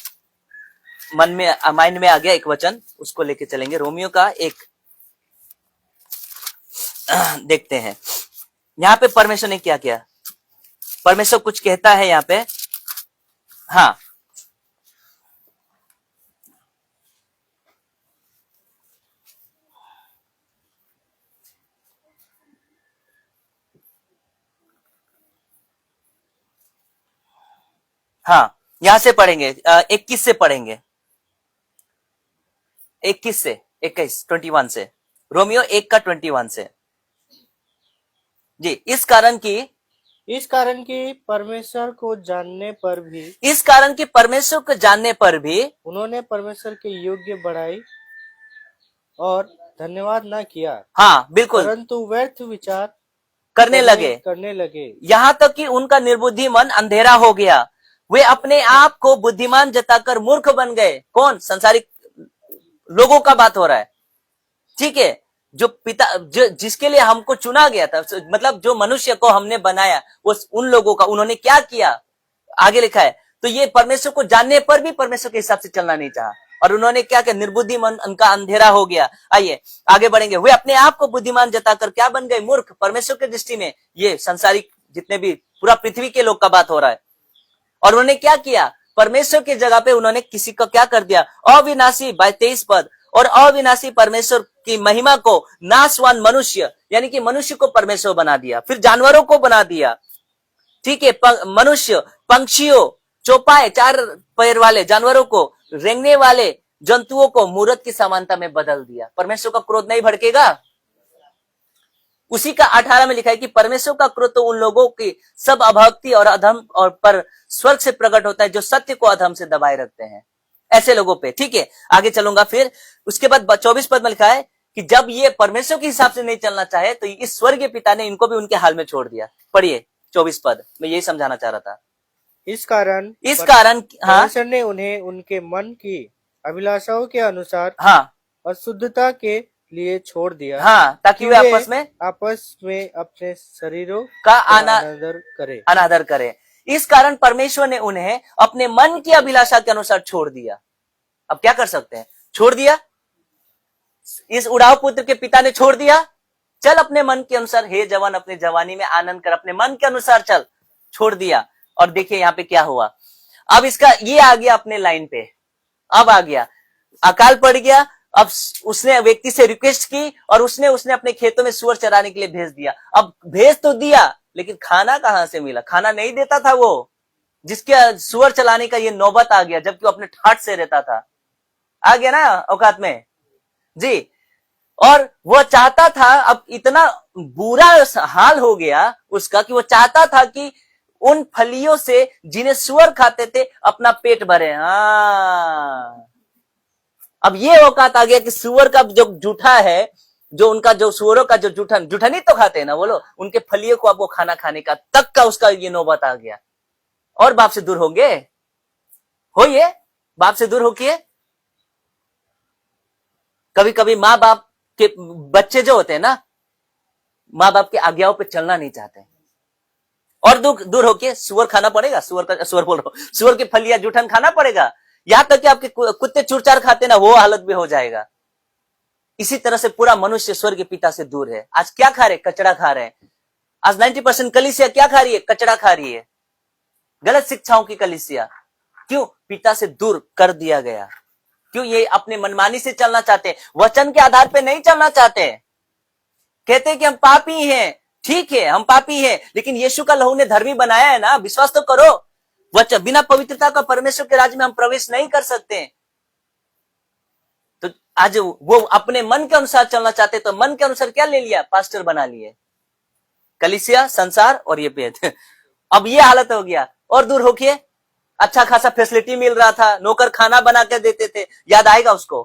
माइंड में आ गया एक वचन, उसको लेके चलेंगे। रोमियो का 1 देखते हैं यहां पे परमेश्वर ने क्या किया। परमेश्वर कुछ कहता है यहां पे, हाँ, हाँ, यहां से पढ़ेंगे, 21 से पढ़ेंगे, 21 से 21 से, रोमियो 1 का 21 से जी। इस कारण की परमेश्वर को जानने पर भी इस कारण की परमेश्वर को जानने पर भी उन्होंने परमेश्वर के योग्य बढ़ाई और धन्यवाद न किया, हाँ बिल्कुल, परंतु व्यर्थ विचार करने लगे, यहां तक कि उनका निर्बुद्धि मन अंधेरा हो गया। वे अपने आप को बुद्धिमान जताकर मूर्ख बन गए। कौन, संसारिक लोगों का बात हो रहा है, ठीक है। जिसके लिए हमको चुना गया था, मतलब जो मनुष्य को हमने बनाया, वो उन लोगों का उन्होंने क्या किया, आगे लिखा है। तो ये परमेश्वर को जानने पर भी परमेश्वर के हिसाब से चलना नहीं चाहा, और उन्होंने क्या किया, निर्बुद्धि मन उनका अंधेरा हो गया। आइए आगे बढ़ेंगे। वे अपने आप को बुद्धिमान जताकर क्या बन गए, मूर्ख। परमेश्वर की दृष्टि में ये संसारिक जितने भी पूरा पृथ्वी के लोग का बात हो रहा है। और उन्होंने क्या किया, परमेश्वर की जगह पे उन्होंने किसी का क्या कर दिया, अविनाशी, 23 पद, और अविनाशी परमेश्वर की महिमा को नाशवान मनुष्य, यानी कि मनुष्य को परमेश्वर बना दिया, फिर जानवरों को बना दिया, ठीक है, मनुष्य, पंक्षियों, चौपाए, 4 पैर वाले जानवरों को, रेंगने वाले जंतुओं को मूर्त की समानता में बदल दिया। परमेश्वर का क्रोध नहीं भड़केगा। उसी का 18 में लिखा है कि परमेश्वर का क्रोध तो उन लोगों की सब अभक्ति और अधम और पर स्वर्ग से प्रकट होता है, जो सत्य को अधम से दबाए रखते हैं, ऐसे लोगों पे, ठीक है। आगे चलूंगा फिर। उसके बाद 24 पद में लिखा है कि जब ये परमेश्वर के हिसाब से नहीं चलना चाहे, तो इस स्वर्गीय पिता ने इनको भी उनके हाल में छोड़ दिया। पढ़िए 24 पद, मैं यही समझाना चाह रहा था। इस कारण हाँ, परमेश्वर ने उन्हें उनके मन की अभिलाषाओं के अनुसार, हाँ, और शुद्धता के लिए छोड़ दिया, हाँ, ताकि वे आपस में अपने शरीरों का अनादर करे। इस कारण परमेश्वर ने उन्हें अपने मन की अभिलाषा के अनुसार छोड़ दिया। अब क्या कर सकते हैं, छोड़ दिया, इस उड़ाऊ पुत्र के पिता ने छोड़ दिया, चल अपने मन के अनुसार, हे जवान अपनी जवानी में आनंद कर, अपने मन के अनुसार चल, छोड़ दिया। और देखिए यहाँ पे क्या हुआ, अब इसका ये आ गया अपने लाइन पे, अब आ गया, अकाल पड़ गया। अब उसने व्यक्ति से रिक्वेस्ट की और उसने अपने खेतों में सुअर चराने के लिए भेज दिया। अब भेज तो दिया, लेकिन खाना कहां से मिला, खाना नहीं देता था वो, जिसके सुअर चलाने का ये नौबत आ गया, जबकि वो अपने ठाट से रहता था। आ गया ना औकात में जी। और वो चाहता था, अब इतना बुरा हाल हो गया उसका कि वो चाहता था कि उन फलियों से जिन्हें सुअर खाते थे अपना पेट भरे। हाँ, अब ये औकात आ गया कि सुअर का जो जूठा है, जो उनका जो सुअरों का जो जूठन ही तो खाते हैं ना वो लोग, उनके फलियों को अब वो खाना खाने का तक का उसका ये नौबत आ गया। और बाप से दूर होंगे, होइए बाप से दूर होके। कभी कभी माँ बाप के बच्चे जो होते हैं ना, माँ बाप की आज्ञाओं पे चलना नहीं चाहते, और दूर होके सुअर खाना पड़ेगा, सुअर बोल रहा हूं, सुअर की फलियां जूठन खाना पड़ेगा। यहां तक कि आपके कुत्ते चूरचार खाते ना, वो हालत भी हो जाएगा। इसी तरह से पूरा मनुष्य स्वर्ग के पिता से दूर है। आज क्या खा रहे, कचड़ा खा रहे हैं। आज 90% कलीसिया क्या खा रही है, कचड़ा खा रही है, गलत शिक्षाओं की कलीसिया। क्यों, पिता से दूर कर दिया गया। क्यों, ये अपने मनमानी से चलना चाहते हैं, वचन के आधार पे नहीं चलना चाहते। कहते हैं कि हम पापी हैं, ठीक है हम पापी हैं, लेकिन यीशु का लहू ने धर्मी बनाया है ना, विश्वास तो करो। वचन बिना पवित्रता का परमेश्वर के राज्य में हम प्रवेश नहीं कर सकते। तो आज वो अपने मन के अनुसार चलना चाहते, तो मन के अनुसार क्या ले लिया, पास्टर बना लिए, कलीसिया, संसार और ये पेट। अब ये हालत हो गया। और दूर होके अच्छा खासा फैसिलिटी मिल रहा था, नौकर खाना बना के देते थे, याद आएगा उसको।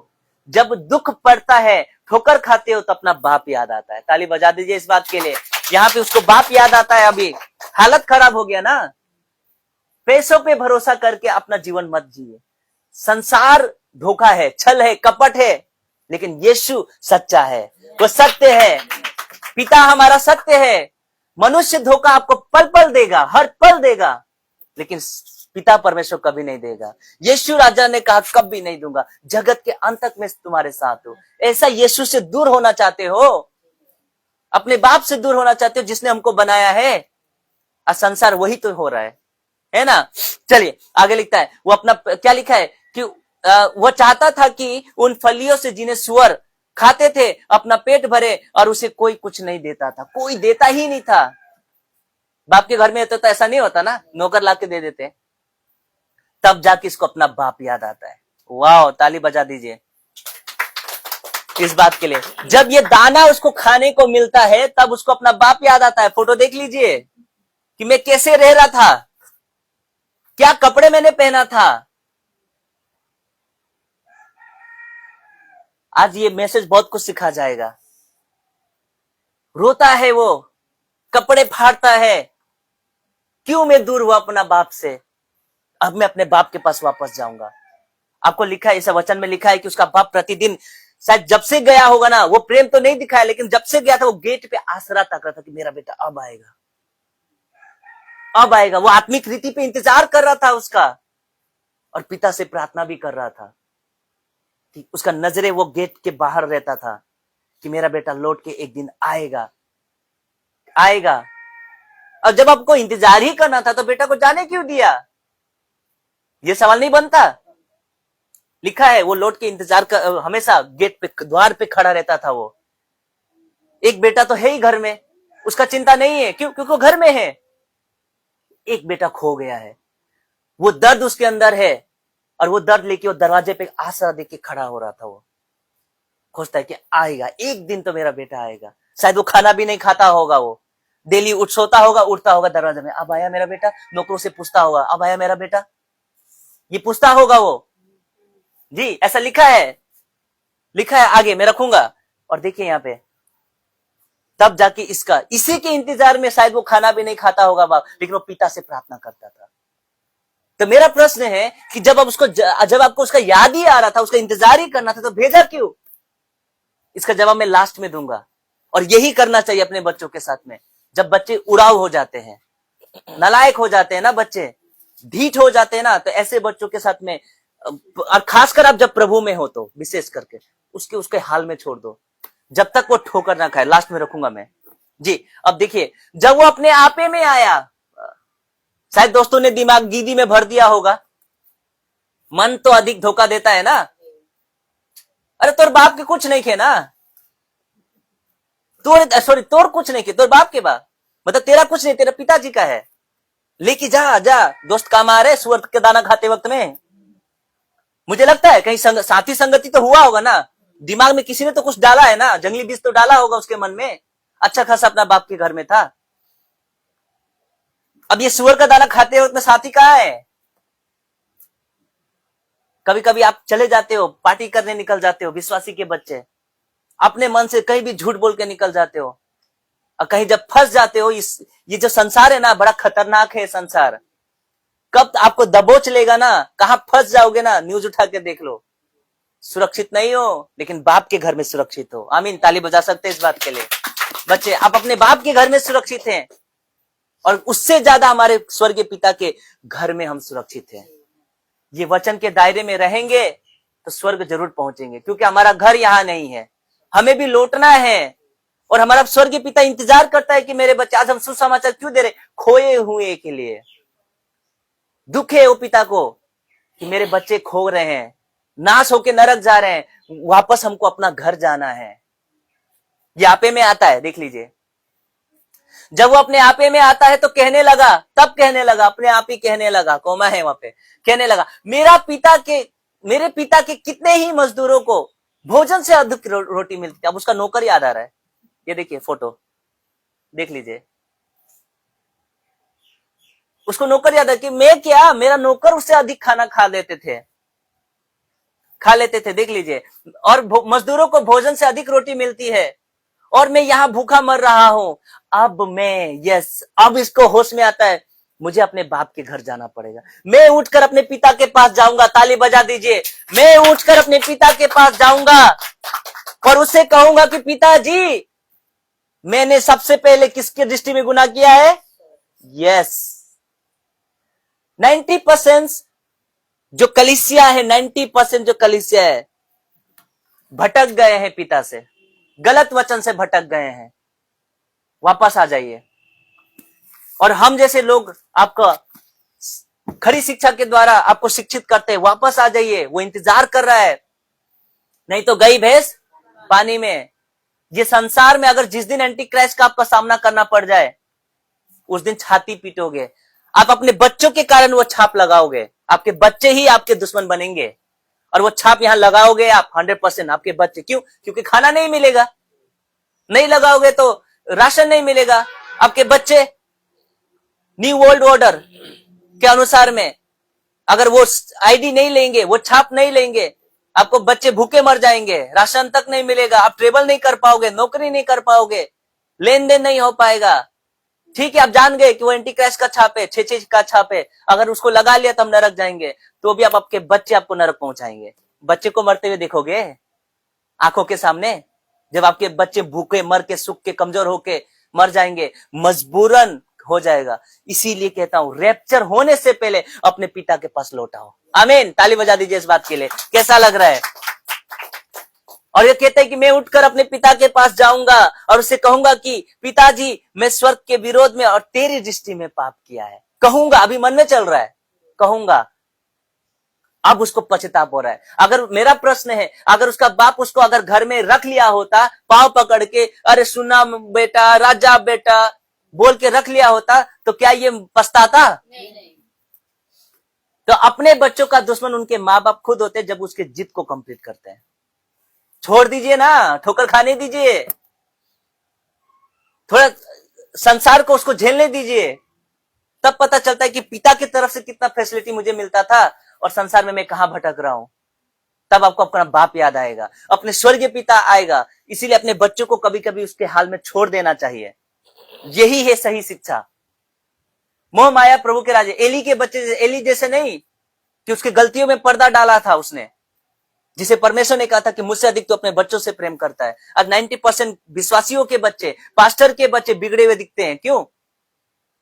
जब दुख पड़ता है, ठोकर खाते हो, तो अपना बाप याद आता है। ताली बजा दीजिए इस बात के लिए। यहाँ पे उसको बाप याद आता है। अभी हालत खराब हो गया ना। पैसों पे भरोसा करके अपना जीवन मत जिए। संसार धोखा है, छल है, कपट है, लेकिन यीशु सच्चा है, वो सत्य है। पिता हमारा सत्य है। मनुष्य धोखा आपको पल पल देगा, हर पल देगा, लेकिन पिता परमेश्वर कभी नहीं देगा। यीशु राजा ने कहा कभी नहीं दूंगा, जगत के अंत तक मैं तुम्हारे साथ हूं। ऐसा यीशु से दूर होना चाहते हो, अपने बाप से दूर होना चाहते हो जिसने हमको बनाया है। संसार वही तो हो रहा है ना। चलिए आगे लिखता है, वो अपना क्या लिखा है कि वो चाहता था कि उन फलियों से जिन्हें सुअर खाते थे अपना पेट भरे, और उसे कोई कुछ नहीं देता था, कोई देता ही नहीं था। बाप के घर में होता तो ऐसा नहीं होता ना, नौकर ला के दे देते, तब जाके इसको अपना बाप याद आता है। वाह, ताली बजा दीजिए इस बात के लिए। जब ये दाना उसको खाने को मिलता है, तब उसको अपना बाप याद आता है। फोटो देख लीजिए कि मैं कैसे रह रहा था, क्या कपड़े मैंने पहना था। आज ये मैसेज बहुत कुछ सिखा जाएगा। रोता है वो, कपड़े फाड़ता है, क्यों मैं दूर हुआ अपना बाप से, अब मैं अपने बाप के पास वापस जाऊंगा। आपको लिखा है, इस वचन में लिखा है कि उसका बाप प्रतिदिन, शायद जब से गया होगा ना, वो प्रेम तो नहीं दिखाया, लेकिन जब से गया था वो गेट पे आसरा तक रहा था कि मेरा बेटा अब आएगा, अब आएगा। वो आत्मिक रीति पे इंतजार कर रहा था उसका, और पिता से प्रार्थना भी कर रहा था कि उसका नजरे वो गेट के बाहर रहता था कि मेरा बेटा लौट के एक दिन आएगा, आएगा। और जब आपको इंतजार ही करना था, तो बेटा को जाने क्यों दिया, ये सवाल नहीं बनता। लिखा है वो लौट के इंतजार कर, हमेशा गेट पे, द्वार पे खड़ा रहता था वो। एक बेटा तो है ही घर में, उसका चिंता नहीं है, क्यों, क्योंकि वो घर में है। एक बेटा खो गया है, वो दर्द उसके अंदर है, और वो दर्द लेके वो दरवाजे पे आसरा देके खड़ा हो रहा था। वो खोजता है कि आएगा, एक दिन तो मेरा बेटा आएगा। शायद वो खाना भी नहीं खाता होगा, वो डेली सोता होगा, उठता होगा दरवाजे में, अब आया मेरा बेटा। नौकरों से पूछता होगा, अब आया मेरा बेटा, ये पूछता होगा वो जी। ऐसा लिखा है, लिखा है आगे, मैं रखूंगा। और देखिए यहाँ पे, तब जाके इसका, इसी के इंतजार में शायद वो खाना भी नहीं खाता होगा बाप, लेकिन वो पिता से प्रार्थना करता था। तो मेरा प्रश्न है कि जब आपको उसका याद ही आ रहा था, उसका इंतजार ही करना था, तो भेजा क्यों? इसका जवाब मैं लास्ट में दूंगा। और यही करना चाहिए अपने बच्चों के साथ में। जब बच्चे उड़ाव हो जाते हैं, नालायक हो जाते हैं ना, बच्चे ढीठ हो जाते हैं ना, तो ऐसे बच्चों के साथ में और खासकर आप जब प्रभु में हो तो विशेष करके उसके उसके हाल में छोड़ दो, जब तक वो ठोकर ना खाए। लास्ट में रखूंगा मैं जी। अब देखिए, जब वो अपने आपे में आया, शायद दोस्तों ने दिमाग गीदी में भर दिया होगा। मन तो अधिक धोखा देता है ना। अरे तोर बाप के कुछ नहीं खे ना, तोर कुछ नहीं खे, तोर बाप के बाप, मतलब तेरा कुछ नहीं, तेरा पिताजी का है। लेके जा जा, दोस्त काम आ रहे सुअर के दाना खाते वक्त में। मुझे लगता है कहीं साथी संगति तो हुआ होगा ना, दिमाग में किसी ने तो कुछ डाला है ना, जंगली बीज तो डाला होगा उसके मन में। अच्छा खासा अपना बाप के घर में था। अब ये सुअर का दाना खाते वक्त में साथी कहाँ है? कभी कभी आप चले जाते हो, पार्टी करने निकल जाते हो, विश्वासी के बच्चे, अपने मन से कहीं भी झूठ बोल के निकल जाते हो, और कहीं जब फंस जाते हो, ये जो संसार है ना, बड़ा खतरनाक है संसार। कब आपको दबोच लेगा ना, कहां फंस जाओगे ना, न्यूज उठा के देख लो। सुरक्षित नहीं हो, लेकिन बाप के घर में सुरक्षित हो। आमीन, ताली बजा सकते हैं इस बात के लिए। बच्चे, आप अपने बाप के घर में सुरक्षित हैं, और उससे ज्यादा हमारे स्वर्गीय पिता के घर में हम सुरक्षित हैं। ये वचन के दायरे में रहेंगे तो स्वर्ग जरूर पहुंचेंगे, क्योंकि हमारा घर यहां नहीं है, हमें भी लौटना है। और हमारा स्वर्गीय पिता इंतजार करता है कि मेरे बच्चे, आज हम सुसमाचार क्यों दे रहे? खोए हुए के लिए। दुख है वो पिता को कि मेरे बच्चे खो रहे हैं, नाश होके नरक जा रहे हैं, वापस हमको अपना घर जाना है। ये आपे में आता है, देख लीजिए। जब वो अपने आपे में आता है तो कहने लगा, तब कहने लगा, अपने आप ही कहने लगा, कोमा है वहां पे, कहने लगा, मेरे पिता के कितने ही मजदूरों को भोजन से अधिक रोटी मिलती है। अब उसका नौकर याद आ रहा है। ये देखिए फोटो, देख लीजिए, उसको नौकर याद है कि मैं क्या, मेरा नौकर उससे अधिक खाना खा लेते थे, देख लीजिए। और मजदूरों को भोजन से अधिक रोटी मिलती है, और मैं यहां भूखा मर रहा हूं। अब इसको होश में आता है, मुझे अपने बाप के घर जाना पड़ेगा। मैं उठकर अपने पिता के पास जाऊंगा। ताली बजा दीजिए। मैं उठकर अपने पिता के पास जाऊंगा और उससे कहूंगा कि पिताजी, मैंने सबसे पहले किसकी दृष्टि में गुनाह किया है? 90% जो कलीसिया है, 90% जो कलीसिया है, भटक गए हैं पिता से, गलत वचन से भटक गए हैं। वापस आ जाइए। और हम जैसे लोग आपका खरी शिक्षा के द्वारा आपको शिक्षित करते हैं, वापस आ जाइए, वो इंतजार कर रहा है। नहीं तो गई भैंस पानी में। ये संसार में अगर जिस दिन एंटी क्राइस्ट का आपका सामना करना पड़ जाए, उस दिन छाती पीटोगे। आप अपने बच्चों के कारण वो छाप लगाओगे, आपके बच्चे ही आपके दुश्मन बनेंगे, और वो छाप यहां लगाओगे आप 100% आपके बच्चे। क्यों? क्योंकि खाना नहीं मिलेगा, नहीं लगाओगे तो राशन नहीं मिलेगा। आपके बच्चे न्यू वर्ल्ड ऑर्डर के अनुसार में अगर वो आईडी नहीं लेंगे, वो छाप नहीं लेंगे, आपको बच्चे भूखे मर जाएंगे, राशन तक नहीं मिलेगा, आप ट्रेवल नहीं कर पाओगे, नौकरी नहीं कर पाओगे, लेन देन नहीं हो पाएगा। ठीक है, आप जान गए कि वो एंटी क्राइस्ट का छाप है, 6 का छाप है, अगर उसको लगा लिया तो हम नरक जाएंगे, तो भी आप आपके बच्चे आपको नरक पहुंचाएंगे। बच्चे को मरते हुए देखोगे आंखों के सामने? जब आपके बच्चे भूखे मर के, सूख के, कमजोर होके मर जाएंगे, मजबूरन हो जाएगा। इसीलिए कहता हूं, रैप्चर होने से पहले अपने पिता के पास लौटाओ। आमीन, ताली बजा दीजिए इस बात के लिए। कैसा लग रहा है? और ये कहते हैं कि मैं उठकर अपने पिता के पास जाऊंगा और उससे कहूंगा कि पिताजी, मैं स्वर्ग के विरोध में और तेरी दृष्टि में पाप किया है। कहूंगा, अभी मन में चल रहा है, कहूंगा। अब उसको पछताप हो रहा है। अगर मेरा प्रश्न है, अगर उसका बाप उसको अगर घर में रख लिया होता, पांव पकड़ के, अरे सुना बेटा, राजा बेटा बोल के रख लिया होता, तो क्या ये पछताता? नहीं। तो अपने बच्चों का दुश्मन उनके माँ बाप खुद होते हैं, जब उसके जिद को कंप्लीट करते हैं। छोड़ दीजिए ना, ठोकर खाने दीजिए, थोड़ा संसार को उसको झेलने दीजिए, तब पता चलता है कि पिता की तरफ से कितना फैसिलिटी मुझे मिलता था और संसार में मैं कहां भटक रहा हूं। तब आपको अपना बाप याद आएगा, अपने स्वर्गीय पिता आएगा। इसीलिए अपने बच्चों को कभी कभी उसके हाल में छोड़ देना चाहिए। यही है सही शिक्षा। मोह माया प्रभु के राजे। एली के बच्चे, एली जैसे नहीं कि उसके गलतियों में पर्दा डाला था उसने, जिसे परमेश्वर ने कहा था कि मुझसे अधिक तो अपने बच्चों से प्रेम करता है। आज 90% विश्वासियों के बच्चे, पास्टर के बच्चे बिगड़े हुए दिखते हैं। क्यों?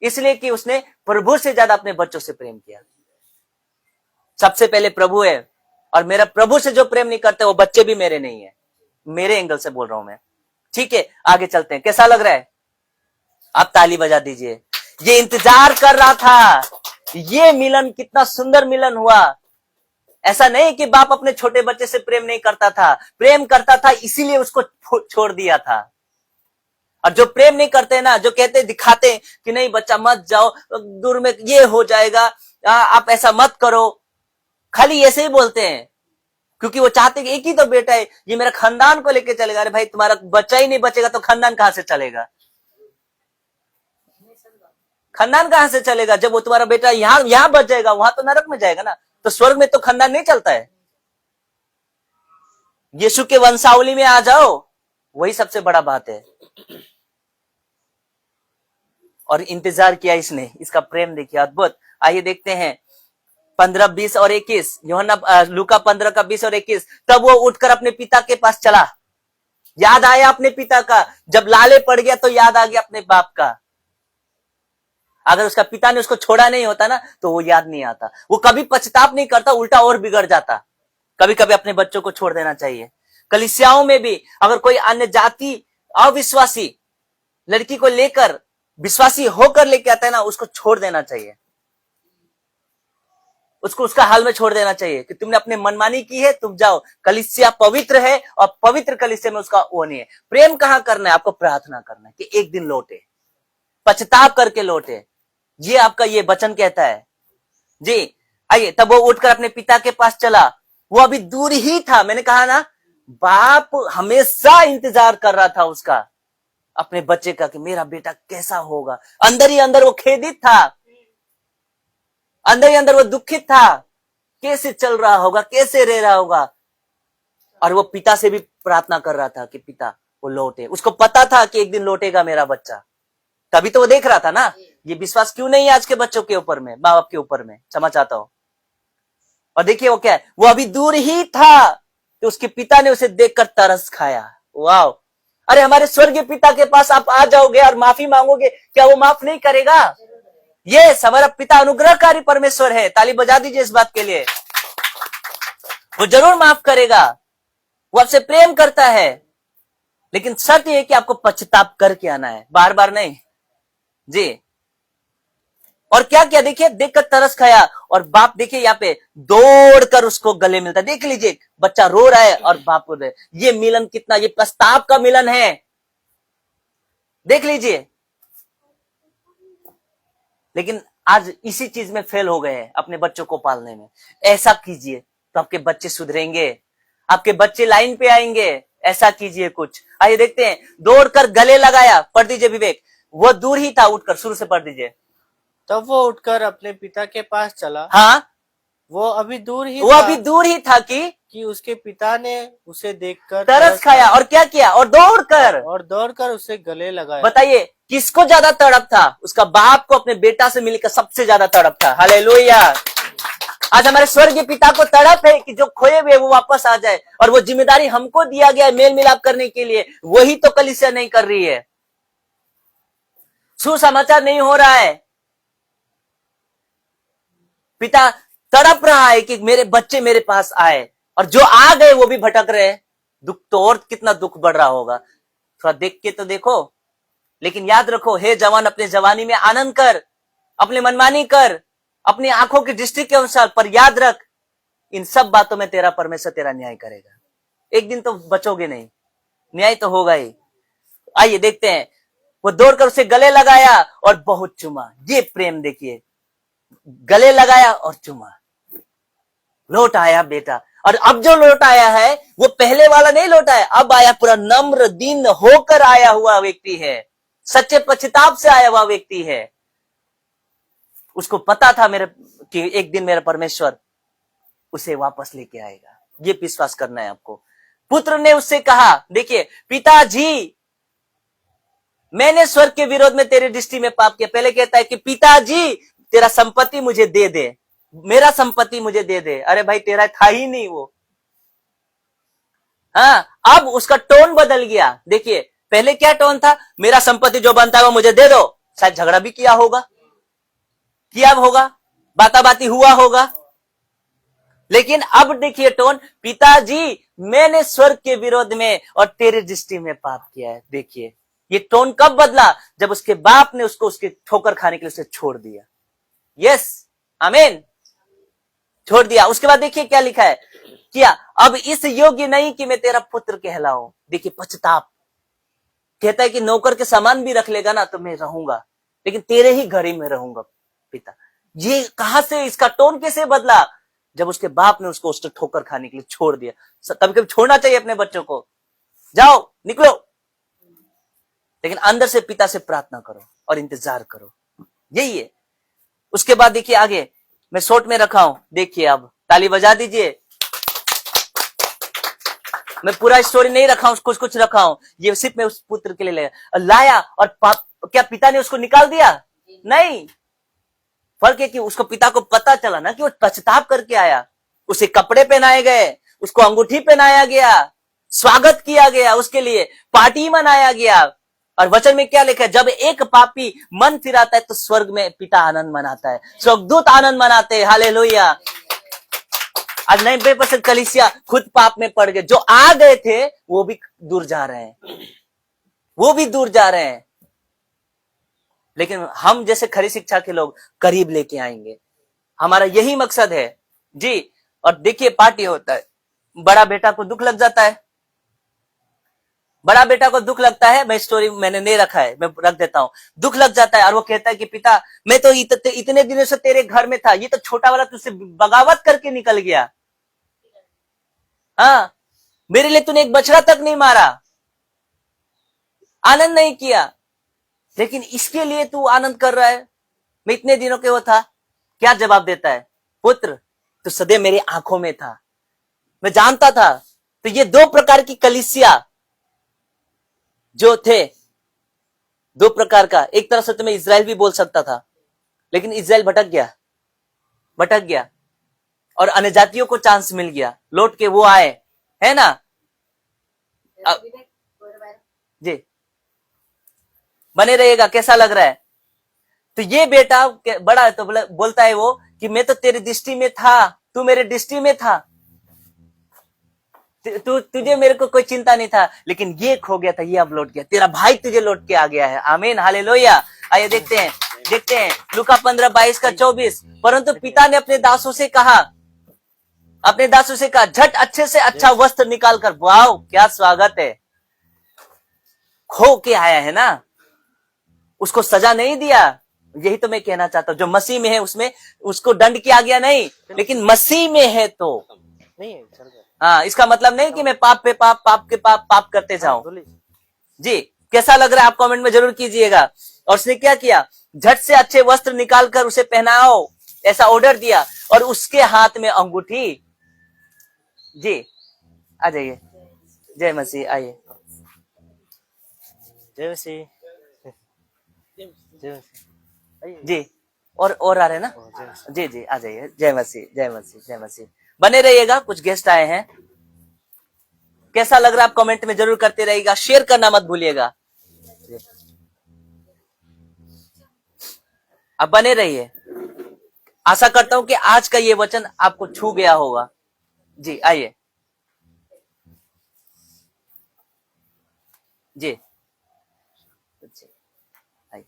इसलिए कि उसने प्रभु से ज्यादा अपने बच्चों से प्रेम किया। सबसे पहले प्रभु है, और मेरा प्रभु से जो प्रेम नहीं करते वो बच्चे भी मेरे नहीं है। मेरे एंगल से बोल रहा हूं मैं। ठीक है, आगे चलते हैं। कैसा लग रहा है? आप ताली बजा दीजिए। ये इंतजार कर रहा था, ये मिलन कितना सुंदर मिलन हुआ। ऐसा नहीं कि बाप अपने छोटे बच्चे से प्रेम नहीं करता था, प्रेम करता था, इसीलिए उसको छोड़ दिया था। और जो प्रेम नहीं करते ना, जो कहते दिखाते कि नहीं बच्चा मत जाओ, दूर में ये हो जाएगा, आप ऐसा मत करो, खाली ऐसे ही बोलते हैं, क्योंकि वो चाहते कि एक ही तो बेटा है, ये मेरा खानदान को लेके चलेगा। अरे भाई, तुम्हारा बच्चा ही नहीं बचेगा तो खानदान कहां से चलेगा? खानदान कहां से चलेगा जब वो तुम्हारा बेटा यहां बच जाएगा, वहां तो नरक में जाएगा ना। तो स्वर्ग में तो खानदान नहीं चलता है। यीशु के वंशावली में आ जाओ, वही सबसे बड़ा बात है। और इंतजार किया इसने, इसका प्रेम देखिए, अद्भुत। आइए देखते हैं 15, 20 और 21, यूहन्ना लूका 15 का 20 और 21। तब वो उठकर अपने पिता के पास चला। याद आया अपने पिता का, जब लाले पड़ गया तो याद आ गया अपने बाप का। अगर उसका पिता ने उसको छोड़ा नहीं होता ना, तो वो याद नहीं आता, वो कभी पछताप नहीं करता, उल्टा और बिगड़ जाता। कभी कभी अपने बच्चों को छोड़ देना चाहिए। कलीसियाओं में भी अगर कोई अन्य जाति अविश्वासी लड़की को लेकर विश्वासी होकर लेके आता है ना, उसको छोड़ देना चाहिए, उसको उसका हाल में छोड़ देना चाहिए कि तुमने अपने मनमानी की है, तुम जाओ। कलीसिया पवित्र है, और पवित्र कलीसिया में उसका वो नहीं है। प्रेम कहां करना है? आपको प्रार्थना करना है कि एक दिन लौटे, पछताप करके लौटे। ये आपका ये वचन कहता है जी। आइए, तब वो उठकर अपने पिता के पास चला। वो अभी दूर ही था, मैंने कहा ना, बाप हमेशा इंतजार कर रहा था उसका, अपने बच्चे का, कि मेरा बेटा कैसा होगा। अंदर ही अंदर वो खेदित था, अंदर ही अंदर वो दुखित था, कैसे चल रहा होगा, कैसे रह रहा होगा। और वो पिता से भी प्रार्थना कर रहा था कि पिता वो लौटे। उसको पता था कि एक दिन लौटेगा मेरा बच्चा, तभी तो वो देख रहा था ना। ये विश्वास क्यों नहीं है आज के बच्चों के ऊपर में, माँ बाप के ऊपर में? क्षमा चाहता हूं। और देखिए वो क्या है, वो अभी दूर ही था तो उसके पिता ने उसे देखकर तरस खाया। वाह! अरे हमारे स्वर्गीय पिता के पास आप आ जाओगे और माफी मांगोगे, क्या वो माफ नहीं करेगा? ये हमारा पिता अनुग्रहकारी परमेश्वर है। ताली बजा दीजिए इस बात के लिए। वो जरूर माफ करेगा, वो आपसे प्रेम करता है, लेकिन शर्त यह है कि आपको पश्चाताप करके आना है, बार बार नहीं जी। और क्या क्या देखिए, देखकर तरस खाया। और बाप देखिए यहाँ पे दौड़कर उसको गले मिलता। देख लीजिए, बच्चा रो रहा है और बाप रो रहा है। ये मिलन कितना, ये प्रस्ताव का मिलन है, देख लीजिए। लेकिन आज इसी चीज में फेल हो गए हैं, अपने बच्चों को पालने में। ऐसा कीजिए तो आपके बच्चे सुधरेंगे, आपके बच्चे लाइन पे आएंगे। ऐसा कीजिए कुछ। आइए देखते हैं, दौड़कर गले लगाया। पढ़ दीजिए विवेक। वो दूर ही था, उठकर, शुरू से पढ़ दीजिए। तब वो उठकर अपने पिता के पास चला। हाँ, वो अभी दूर ही वो था अभी दूर ही था कि उसके पिता ने उसे देखकर तरस खाया। और क्या किया? और दौड़कर उसे गले लगाया। बताइए किसको ज्यादा तड़प था? उसका बाप को अपने बेटा से मिलकर सबसे ज्यादा तड़प था। हालेलुया! आज हमारे स्वर्गीय पिता को तड़प है कि जो खोए हुए वो वापस आ जाए, और वो जिम्मेदारी हमको दिया गया है मेल मिलाप करने के लिए। वही तो कलीसिया नहीं कर रही है, सुसमाचार नहीं हो रहा है। पिता तड़प रहा है कि मेरे बच्चे मेरे पास आए, और जो आ गए वो भी भटक रहे हैं। दुख तो और कितना दुख बढ़ रहा होगा, थोड़ा देख के तो देखो। लेकिन याद रखो, हे जवान, अपने जवानी में आनंद कर, अपने मनमानी कर, अपनी आंखों की दृष्टि के अनुसार, पर याद रख, इन सब बातों में तेरा परमेश्वर तेरा न्याय करेगा। एक दिन तो बचोगे नहीं, न्याय तो होगा ही। आइए देखते हैं, वो दौड़कर उसे गले लगाया और बहुत चुमा। ये प्रेम देखिए, गले लगाया और चुमा। लौट आया बेटा। और अब जो लौट आया है वो पहले वाला नहीं लौटा है, अब आया पूरा नम्र दीन होकर आया हुआ व्यक्ति है, सच्चे पश्चाताप से आया हुआ व्यक्ति है। उसको पता था कि एक दिन मेरा परमेश्वर उसे वापस लेके आएगा। ये विश्वास करना है आपको। पुत्र ने उससे कहा, देखिए, पिताजी, मैंने स्वर्ग के विरोध में तेरी दृष्टि में पाप किया। पहले कहता है कि पिताजी, तेरा संपत्ति मुझे दे दे, मेरा संपत्ति मुझे दे दे। अरे भाई, तेरा था ही नहीं वो। हाँ, अब उसका टोन बदल गया। देखिए, पहले क्या टोन था? मेरा संपत्ति जो बनता है वो मुझे दे दो। शायद झगड़ा भी किया होगा, बाता बाती हुआ होगा। लेकिन अब देखिए टोन, पिताजी मैंने स्वर्ग के विरोध में और तेरे दृष्टि में पाप किया है। देखिए ये टोन कब बदला, जब उसके बाप ने उसको उसके ठोकर खाने के लिए उसे छोड़ दिया। यस, आमीन, छोड़ दिया। उसके बाद देखिए क्या लिखा है, किया अब इस योग्य नहीं कि मैं तेरा पुत्र कहलाऊं। देखिए पश्चाताप, कहता है कि नौकर के सामान भी रख लेगा ना तो मैं रहूंगा, लेकिन तेरे ही घर ही में रहूंगा पिता। ये कहां से, इसका टोन कैसे बदला, जब उसके बाप ने उसको उसको ठोकर खाने के लिए छोड़ दिया। कभी कभी छोड़ना चाहिए अपने बच्चों को, जाओ निकलो, लेकिन अंदर से पिता से प्रार्थना करो और इंतजार करो, यही है। उसके बाद देखिए आगे, मैं शॉर्ट में रखा हूं, देखिए अब ताली बजा दीजिए। मैं पूरा स्टोरी नहीं रखा हूं, कुछ कुछ रखा हूं, ये सिर्फ मैं उस पुत्र के लिए लाया। और क्या पिता ने उसको निकाल दिया? नहीं। फर्क है कि उसको पिता को पता चला ना कि वो पछताप करके आया। उसे कपड़े पहनाए गए, उसको अंगूठी पहनाया गया, स्वागत किया गया, उसके लिए पार्टी मनाया गया। और वचन में क्या लिखा है, जब एक पापी मन फिराता है तो स्वर्ग में पिता आनंद मनाता है, स्वर्गदूत आनंद मनाते हैं। हालेलुया। आज 90% कलीसिया खुद पाप में पड़ गए, जो आ गए थे वो भी दूर जा रहे हैं, वो भी दूर जा रहे हैं। लेकिन हम जैसे खरी शिक्षा के लोग करीब लेके आएंगे, हमारा यही मकसद है जी। और देखिए पार्टी होता है, बड़ा बेटा को दुख लग जाता है, बड़ा बेटा को दुख लगता है। मैं स्टोरी मैंने नहीं रखा है, मैं रख देता हूं। दुख लग जाता है और वो कहता है कि पिता मैं तो इतने दिनों से तेरे घर में था, ये तो छोटा वाला तुझसे बगावत करके निकल गया। हाँ, मेरे लिए तूने एक बछड़ा तक नहीं मारा, आनंद नहीं किया, लेकिन इसके लिए तू आनंद कर रहा है। मैं इतने दिनों के वो था। क्या जवाब देता है, पुत्र तू सदैव मेरी आंखों में था, मैं जानता था। तो ये दो प्रकार की कलीसिया जो थे, दो प्रकार का। एक तरफ से तो मैं इजराइल भी बोल सकता था, लेकिन इजराइल भटक गया और अन्य जातियों को चांस मिल गया, लौट के वो आए, है ना जी। बने रहिएगा, कैसा लग रहा है। तो ये बेटा बड़ा है तो बोलता है वो कि मैं तो तेरी दृष्टि में था, तू मेरे दृष्टि में था, तुझे मेरे को कोई चिंता नहीं था, लेकिन ये खो गया था, ये अब लौट गया, तेरा भाई तुझे लौट के आ गया है। आमीन, हालेलुया। आइए देखते हैं लूका 15:22-24। परंतु पिता ने अपने दासों से कहा, झट अच्छे से अच्छा वस्त्र निकाल कर, वाओ क्या स्वागत है, खो के आया है ना, उसको सजा नहीं दिया। यही तो मैं कहना चाहता हूं, जो मसीह में है उसमें उसको दंड किया गया नहीं, लेकिन मसीह में है तो नहीं है, चल गया। हाँ, इसका मतलब नहीं कि मैं पाप पे पाप करते जाऊं जी। कैसा लग रहा है आप कमेंट में जरूर कीजिएगा। और उसने क्या किया, झट से अच्छे वस्त्र निकालकर उसे पहनाओ, ऐसा ऑर्डर दिया, और उसके हाथ में अंगूठी। जी आ जाइए, जय मसीह, आइए। जय मसीह, जय मसीह, आइए। जी और आ रहे हैं ना, जय मसीह। जी जी आ जाइए। जय मसीह, जय मसीह, जय मसीह। बने रहिएगा, कुछ गेस्ट आए हैं। कैसा लग रहा है आप कमेंट में जरूर करते रहिएगा, शेयर करना मत भूलिएगा। अब बने रहिए। आशा करता हूं कि आज का ये वचन आपको छू गया होगा। जी आइए जी, आइए।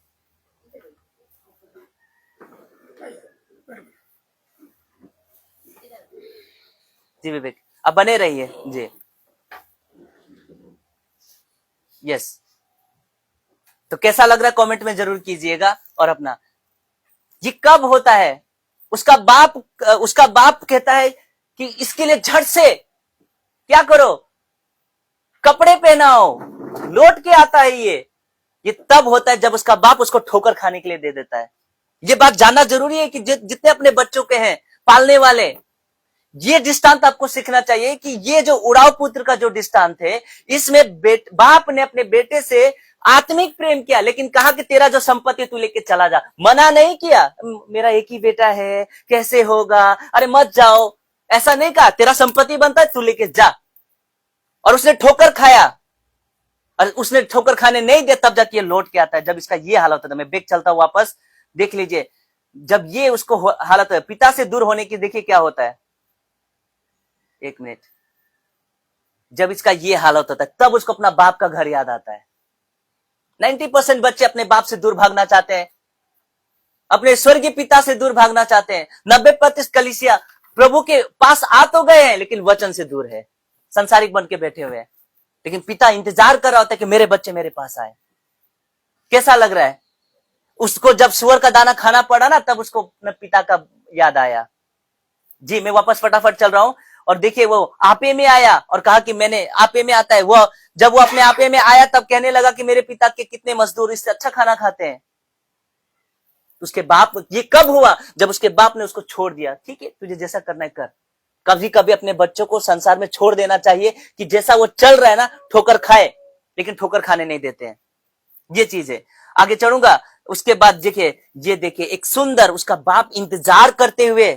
जी विवेक, अब बने रहिए जी। यस, तो कैसा लग रहा है कमेंट में जरूर कीजिएगा। और अपना ये कब होता है, उसका बाप कहता है कि इसके लिए झट से क्या करो, कपड़े पहनाओ, लौट के आता है। ये तब होता है जब उसका बाप उसको ठोकर खाने के लिए दे देता है। ये बात जानना जरूरी है कि जितने अपने बच्चों के हैं पालने वाले, ये दृष्टांत आपको सीखना चाहिए कि ये जो उड़ाव पुत्र का जो दृष्टांत है, इसमें बाप ने अपने बेटे से आत्मिक प्रेम किया, लेकिन कहा कि तेरा जो संपत्ति तू लेके चला जा। मना नहीं किया, मेरा एक ही बेटा है, कैसे होगा, अरे मत जाओ, ऐसा नहीं कहा। तेरा संपत्ति बनता है, तू लेके जा। और उसने ठोकर खाया, और उसने ठोकर खाने नहीं दिया, तब जाके ये लौट के आता है। जब इसका ये हालत होता है, मैं बैग चलता हूं वापस, देख लीजिए, जब ये उसको हालत है पिता से दूर होने की, देखिए क्या होता है। एक मिनट, जब इसका ये हालत होता है तब उसको अपना बाप का घर याद आता है। 90% बच्चे अपने बाप से दूर भागना चाहते हैं, अपने स्वर्गीय पिता से दूर भागना चाहते हैं। 90% कलीसिया प्रभु के पास आ तो गए हैं लेकिन वचन से दूर है, संसारिक बन के बैठे हुए हैं। लेकिन पिता इंतजार कर रहा होता है कि मेरे बच्चे मेरे पास आए। कैसा लग रहा है उसको? जब सुअर का दाना खाना पड़ा ना तब उसको अपने पिता का याद आया। जी मैं वापस फटाफट चल रहा हूं। और देखिए वो आपे में आया और कहा कि मैंने आपे में आता है। वो जब वो अपने आपे में आया तब कहने लगा कि मेरे पिता के कितने मजदूर इससे अच्छा खाना खाते हैं। उसके बाप, ये कब हुआ? जब उसके बाप ने उसको छोड़ दिया। ठीक है, तुझे जैसा करना है कर। कभी कभी अपने बच्चों को संसार में छोड़ देना चाहिए कि जैसा वो चल रहा है ना, ठोकर खाए, लेकिन ठोकर खाने नहीं देते हैं। ये चीज है। आगे चढ़ूंगा। उसके बाद देखिए, ये देखिए एक सुंदर, उसका बाप इंतजार करते हुए,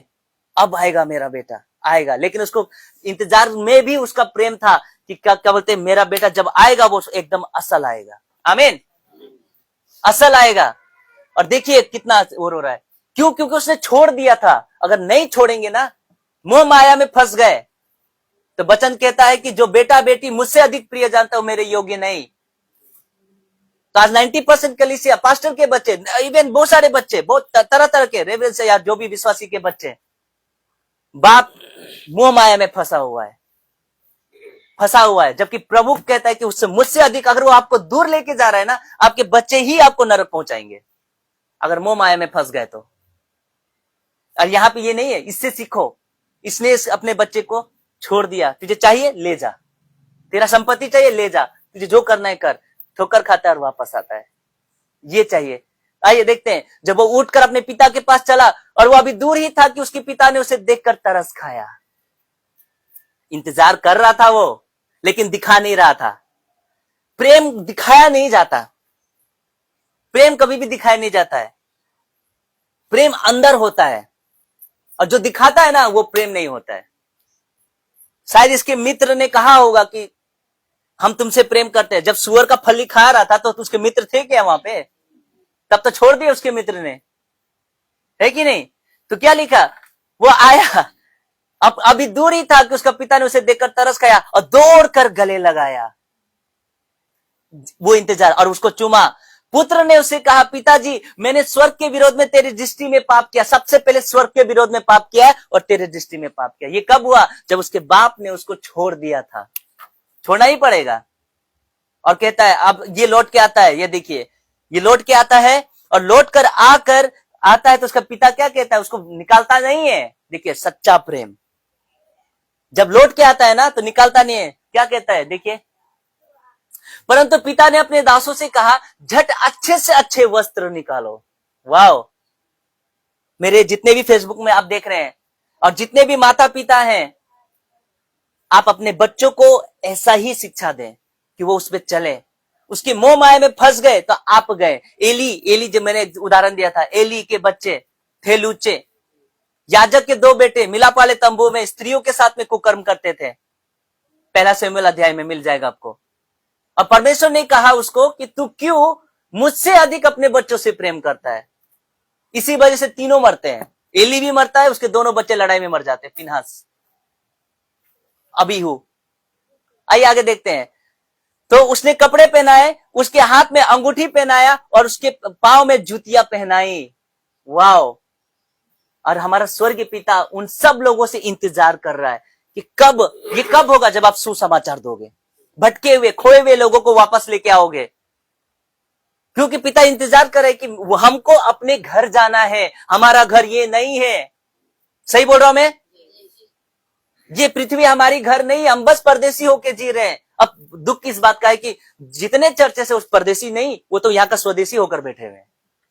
अब आएगा मेरा बेटा आएगा। लेकिन उसको इंतजार में भी उसका प्रेम था कि क्या बोलते, मेरा बेटा जब आएगा वो एकदम असल आएगा। आमीन, असल आएगा। और देखिए कितना और हो रहा है। क्यों? क्योंकि उसने छोड़ दिया था। अगर नहीं छोड़ेंगे ना, मोह माया में फंस गए, तो वचन कहता है कि जो बेटा बेटी मुझसे अधिक प्रिय जानता हूं मेरे योग्य नहीं। तो आज 90% कलीसिया, पास्टर के बच्चे, इवन बहुत सारे बच्चे, बहुत तरह तरह के रेवरेंस या जो भी विश्वासी के बच्चे, बाप मोह माया में फंसा हुआ है। जबकि प्रभु कहता है कि उससे मुझसे अधिक, अगर वो आपको दूर लेके जा रहा है ना, आपके बच्चे ही आपको नरक पहुंचाएंगे अगर मोह माया में फंस गए तो। और यहां पे ये नहीं है, इससे सीखो। इसने अपने बच्चे को छोड़ दिया। तुझे चाहिए ले जा, तेरा संपत्ति चाहिए ले जा, तुझे जो करना है कर। ठोकर खाता है और वापस आता है, ये चाहिए। आइए देखते हैं। जब वो उठकर अपने पिता के पास चला और वो अभी दूर ही था कि उसके पिता ने उसे देखकर तरस खाया। इंतजार कर रहा था वो, लेकिन दिखा नहीं रहा था। प्रेम दिखाया नहीं जाता, प्रेम कभी भी दिखाया नहीं जाता है। प्रेम अंदर होता है, और जो दिखाता है ना वो प्रेम नहीं होता है। शायद इसके मित्र ने कहा होगा कि हम तुमसे प्रेम करते हैं। जब सुअर का फली खा रहा था तो उसके मित्र थे क्या वहां पे? तब तो छोड़ दिया उसके मित्र ने, है कि नहीं? तो क्या लिखा? वो आया, अब अभी दूर ही था कि उसका पिता ने उसे देखकर तरस खाया और दौड़कर गले लगाया। वो इंतजार, और उसको चूमा। पुत्र ने उसे कहा, पिताजी मैंने स्वर्ग के विरोध में तेरी दृष्टि में पाप किया। सबसे पहले स्वर्ग के विरोध में पाप किया है और तेरे दृष्टि में पाप किया। ये कब हुआ? जब उसके बाप ने उसको छोड़ दिया था। छोड़ना ही पड़ेगा। और कहता है, अब ये लौट के आता है। ये देखिए, ये लौट के आता है और लौट कर आता है तो उसका पिता क्या कहता है? उसको निकालता नहीं है। देखिए सच्चा प्रेम, जब लौट के आता है ना तो निकालता नहीं है। क्या कहता है? देखिए, परंतु पिता ने अपने दासों से कहा, झट अच्छे से अच्छे वस्त्र निकालो। वाह! मेरे जितने भी फेसबुक में आप देख रहे हैं और जितने भी माता पिता हैं, आप अपने बच्चों को ऐसा ही शिक्षा दें कि वो उस पर चले। उसके मोह माया में फंस गए तो आप गए। एली जो मैंने उदाहरण दिया था, एली के बच्चे थे लूचे। याजक के 2 बेटे मिलाप वाले तंबू में स्त्रियों के साथ में कुकर्म करते थे। 1 शमूएल अध्याय में मिल जाएगा आपको। और परमेश्वर ने कहा उसको कि तू क्यों मुझसे अधिक अपने बच्चों से प्रेम करता है। इसी वजह से तीनों मरते हैं। एली भी मरता है, उसके दोनों बच्चे लड़ाई में मर जाते हैं, फिनहास, अबीहू। आइए आगे देखते हैं। तो उसने कपड़े पहनाए, उसके हाथ में अंगूठी पहनाया और उसके पांव में जूतियां पहनाई। वाह! और हमारा स्वर्गीय पिता उन सब लोगों से इंतजार कर रहा है कि कब होगा जब आप सुसमाचार दोगे, भटके हुए खोए हुए लोगों को वापस लेके आओगे। क्योंकि पिता इंतजार कर रहे कि वो हमको अपने घर जाना है। हमारा घर ये नहीं है। सही बोल रहा हूं मैं? ये पृथ्वी हमारी घर नहीं, हम बस परदेसी होके जी रहे हैं। अब दुख इस बात का है कि जितने चर्चे से उस परदेसी नहीं, वो तो यहाँ का स्वदेशी होकर बैठे हुए हैं,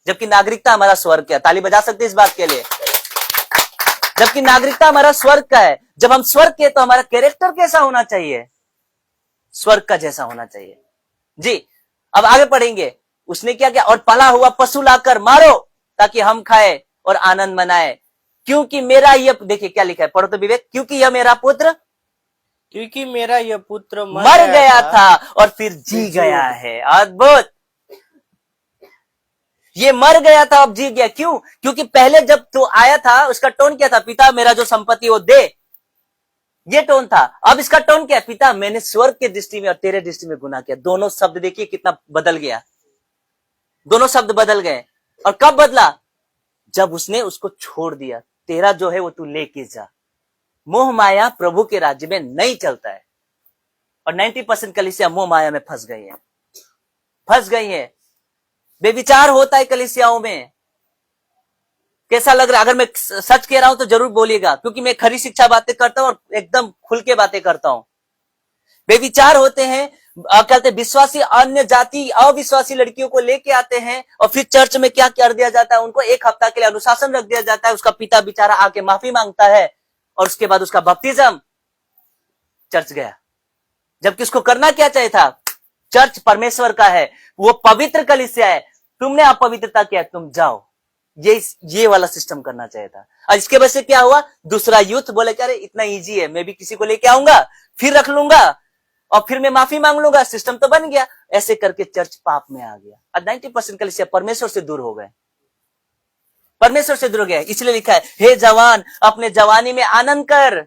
जबकि नागरिकता हमारा स्वर्ग का। ताली बजा सकते इस बात के लिए? जबकि नागरिकता हमारा स्वर्ग का है। जब हम स्वर्ग के, तो हमारा कैरेक्टर कैसा होना चाहिए? स्वर्ग का जैसा होना चाहिए। जी, अब आगे पढ़ेंगे। उसने क्या किया? और पला हुआ पशु लाकर मारो ताकि हम खाए और आनंद मनाए। क्योंकि मेरा यह, देखिए क्या लिखा है, पढ़ो तो विवेक। क्योंकि यह मेरा पुत्र मर गया था और फिर जी गया है। अद्भुत! ये मर गया था अब जी गया। क्यों? क्योंकि पहले जब तो आया था उसका टोन क्या था? पिता मेरा जो संपत्ति वो दे। ये टोन था। अब इसका टोन क्या है? पिता, मैंने स्वर्ग के दृष्टि में और तेरे दृष्टि में गुनाह किया। दोनों शब्द देखिए कितना बदल गया, दोनों शब्द बदल गए। और कब बदला? जब उसने उसको छोड़ दिया। तेरा जो है वो तू लेके जा। मोह माया प्रभु के राज्य में नहीं चलता है। और 90% कलीसिया मोह माया में फंस गई है, फंस गई है। बेविचार होता है कलीसियाओं में। कैसा लग रहा है? अगर मैं सच कह रहा हूं तो जरूर बोलिएगा, क्योंकि मैं खरी शिक्षा बातें करता हूं और एकदम खुल के बातें करता हूं। बेविचार होते हैं, कहते विश्वासी अन्य जाति अविश्वासी लड़कियों को लेके आते हैं और फिर चर्च में क्या कर दिया जाता है? उनको एक हफ्ता के लिए अनुशासन रख दिया जाता है। उसका पिता बेचारा आके माफी मांगता है और उसके बाद उसका बपतिस्म, चर्च गया। जबकि उसको करना क्या चाहिए था? चर्च परमेश्वर का है, वो पवित्र कलीसिया है, तुमने अपवित्रता किया, तुम जाओ। ये वाला सिस्टम करना चाहिए था। और इसके वजह से क्या हुआ? दूसरा यूथ बोले क्या, इतना इजी है, मैं भी किसी को लेके आऊंगा, फिर रख लूंगा और फिर मैं माफी मांग लूंगा, सिस्टम तो बन गया। ऐसे करके चर्च पाप में आ गया और 90% कलीसिया परमेश्वर से दूर हो गए, परमेश्वर से दूर हो गया। इसलिए लिखा है, हे जवान, अपने जवानी में आनंद कर,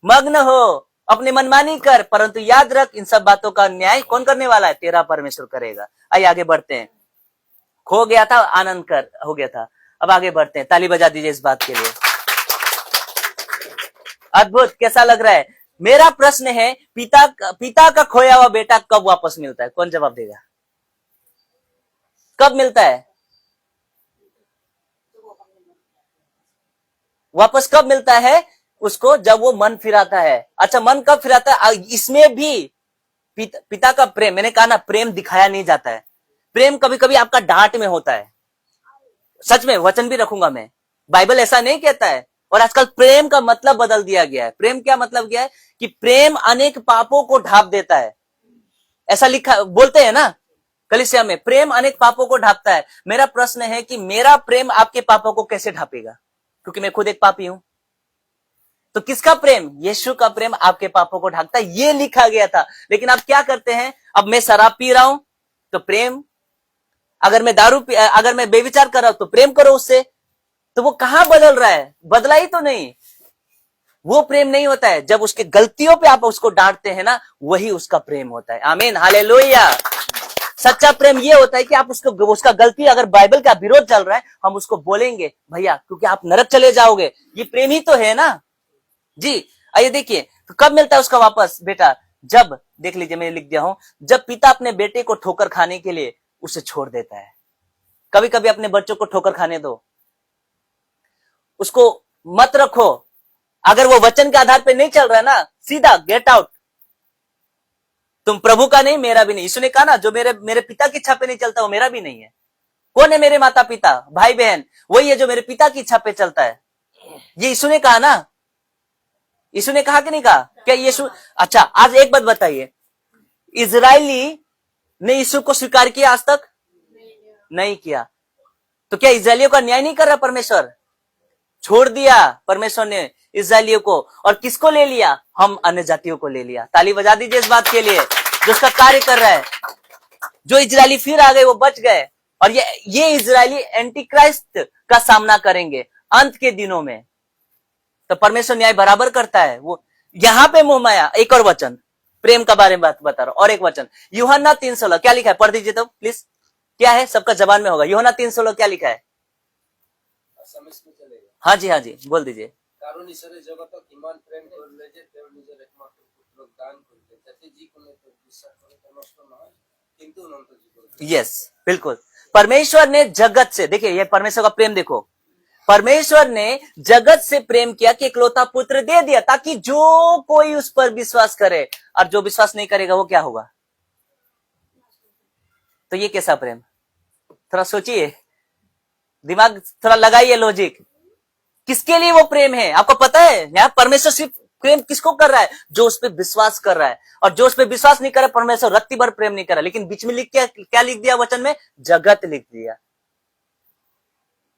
मग्न हो, अपने मनमानी कर, परंतु याद रख इन सब बातों का न्याय कौन करने वाला है? तेरा परमेश्वर करेगा। आइए आगे बढ़ते हैं। खो गया था, आनंद कर हो गया था। अब आगे बढ़ते हैं। ताली बजा दीजिए इस बात के लिए। अद्भुत, कैसा लग रहा है? मेरा प्रश्न है, पिता का खोया हुआ बेटा कब वापस मिलता है? कौन जवाब देगा? कब मिलता है? वापस कब मिलता है उसको? जब वो मन फिराता है। अच्छा, मन कब फिराता है? इसमें भी पिता का प्रेम, मैंने कहा ना, प्रेम दिखाया नहीं जाता है। प्रेम कभी कभी आपका डांट में होता है। सच में वचन भी रखूंगा मैं, बाइबल ऐसा नहीं कहता है। और आजकल प्रेम का मतलब बदल दिया गया है। प्रेम क्या मतलब गया है? कि प्रेम अनेक पापों को ढांप देता है। ऐसा लिखा बोलते हैं ना कलीसिया में, प्रेम अनेक पापों को ढांपता है। मेरा प्रश्न है कि मेरा प्रेम आपके पापों को कैसे ढांपेगा? क्योंकि मैं खुद एक पापी हूं। तो किसका प्रेम? यीशु का प्रेम आपके पापों को ढांकता है, ये लिखा गया था। लेकिन आप क्या करते हैं? अब मैं शराब पी रहा हूं तो प्रेम, अगर मैं बेविचार कर रहा हूं तो प्रेम करो उससे। तो वो कहां बदल रहा है? बदला ही तो नहीं। वो प्रेम नहीं होता है। जब उसके गलतियों पे आप उसको डांटते हैं ना, वही उसका प्रेम होता है। आमीन, हालेलुया। सच्चा प्रेम ये होता है कि आप उसका गलती, अगर बाइबल का विरोध चल रहा है, हम उसको बोलेंगे भैया, क्योंकि आप नरक चले जाओगे। ये प्रेम ही तो है ना जी। आइए देखिए, तो कब मिलता है उसका वापस बेटा? जब, देख लीजिए मैं लिख दिया हूं, जब पिता अपने बेटे को ठोकर खाने के लिए उसे छोड़ देता है। कभी कभी अपने बच्चों को ठोकर खाने दो, उसको मत रखो। अगर वो वचन के आधार पे नहीं चल रहा है ना, सीधा गेट आउट। तुम प्रभु का नहीं, मेरा भी नहीं। यीशु ने कहा ना, जो मेरे पिता की इच्छा पे नहीं चलता वो मेरा भी नहीं है। कौन है मेरे माता पिता, भाई बहन? वही है जो मेरे पिता की इच्छा पे चलता है। ये यीशु ने कहा ना। यीशु ने कहा कि नहीं कहा? क्या यीशु? अच्छा, आज एक बात बताइए, इजरायली ने यीशु को स्वीकार किया आज तक? नहीं किया। तो क्या इजरायलियों का न्याय नहीं कर रहा परमेश्वर? छोड़ दिया परमेश्वर ने इजरायलियों को, और किसको ले लिया? हम अन्य जातियों को ले लिया। ताली बजा दीजिए इस बात के लिए जो उसका कार्य कर रहा है। जो इजरायली फिर आ गए वो बच गए, और ये इजरायली एंटी क्राइस्ट का सामना करेंगे अंत के दिनों में। तो परमेश्वर न्याय बराबर करता है। वो यहां पे मोह माया। एक और वचन प्रेम का बारे में बात बता रहा हूं, और एक वचन यूहन्ना 3:16 क्या लिखा है? पढ़ दीजिए तो प्लीज। क्या है? सबका जबान में होगा। यूहन्ना 3:16 क्या लिखा है? हाँ जी, हाँ जी, बोल दीजिए। यस, बिल्कुल। परमेश्वर ने जगत से, देखिए ये परमेश्वर का प्रेम देखो, परमेश्वर ने जगत से प्रेम किया कि इकलौता पुत्र दे दिया, ताकि जो कोई उस पर विश्वास करे, और जो विश्वास नहीं करेगा वो क्या होगा? तो ये कैसा प्रेम? थोड़ा सोचिए, दिमाग थोड़ा लगाइए, लॉजिक। किसके लिए वो प्रेम है? आपको पता है? यहाँ परमेश्वर सिर्फ प्रेम किसको कर रहा है? जो उस पर विश्वास कर रहा है। और जो उस पर विश्वास नहीं कर रहा, परमेश्वर रत्ती भर प्रेम नहीं कर रहा। लेकिन बीच में क्या लिख दिया वचन में? जगत लिख दिया।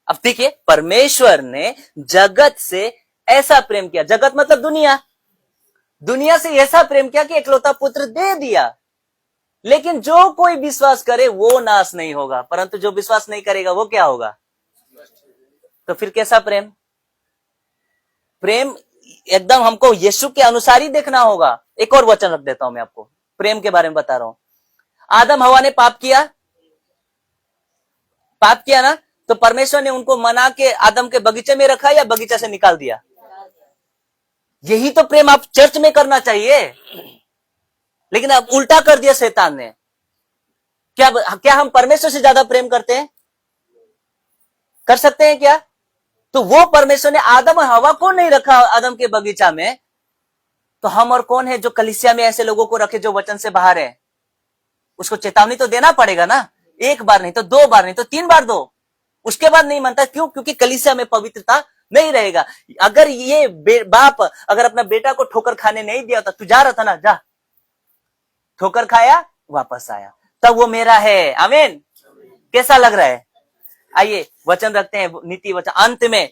अब देखिए, परमेश्वर ने जगत से ऐसा प्रेम किया, जगत मतलब दुनिया से ऐसा प्रेम किया कि इकलौता पुत्र दे दिया। लेकिन जो कोई विश्वास करे वो नाश नहीं होगा, परंतु जो विश्वास नहीं करेगा वो क्या होगा? तो फिर कैसा प्रेम? प्रेम एकदम हमको यीशु के अनुसार ही देखना होगा। एक और वचन रख देता हूं मैं आपको, प्रेम के बारे में बता रहा हूं। आदम हवा ने पाप किया ना, तो परमेश्वर ने उनको मना के आदम के बगीचे में रखा या बगीचा से निकाल दिया? यही तो प्रेम आप चर्च में करना चाहिए, लेकिन अब उल्टा कर दिया शैतान ने। क्या हम परमेश्वर से ज्यादा प्रेम करते हैं? कर सकते हैं क्या? तो वो परमेश्वर ने आदम और हवा को नहीं रखा आदम के बगीचा में, तो हम और कौन है जो कलीसिया में ऐसे लोगों को रखे जो वचन से बाहर है? उसको चेतावनी तो देना पड़ेगा ना, एक बार नहीं तो 2 बार नहीं तो 3 बार दो, उसके बाद नहीं मानता। क्यों? क्योंकि कलीसिया में पवित्रता नहीं रहेगा। अगर ये बाप अगर अपना बेटा को ठोकर खाने नहीं दिया था, तू जा रहा था ना, जा, ठोकर खाया वापस आया, तब वो मेरा है। आमीन। कैसा लग रहा है? आइए वचन रखते हैं, नीति वचन। अंत में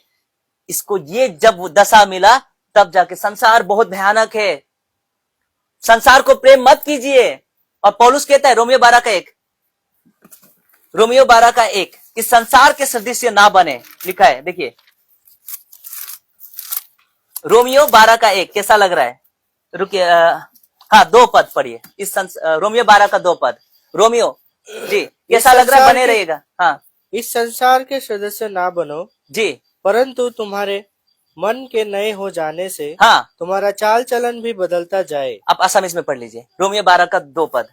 इसको ये जब दशा मिला, तब जाके संसार बहुत भयानक है, संसार को प्रेम मत कीजिए। और पौलुस कहता है रोमियो 12:1 कि संसार के सदृश्य ना बने, लिखा है। देखिए रोमियो 12:1 कैसा लग रहा है? रुकिए, हाँ 2 पद पढ़िए, रोमियो 12 का 2 पद। रोमियो जी कैसा लग रहा है? बने रहिएगा। हाँ, इस संसार के सदस्य ना बनो जी, परंतु तुम्हारे मन के नए हो जाने से हाँ। तुम्हारा चाल चलन भी बदलता जाए। आप आसामीज में पढ़ लीजिए, रोमियो 12 का 2 पद।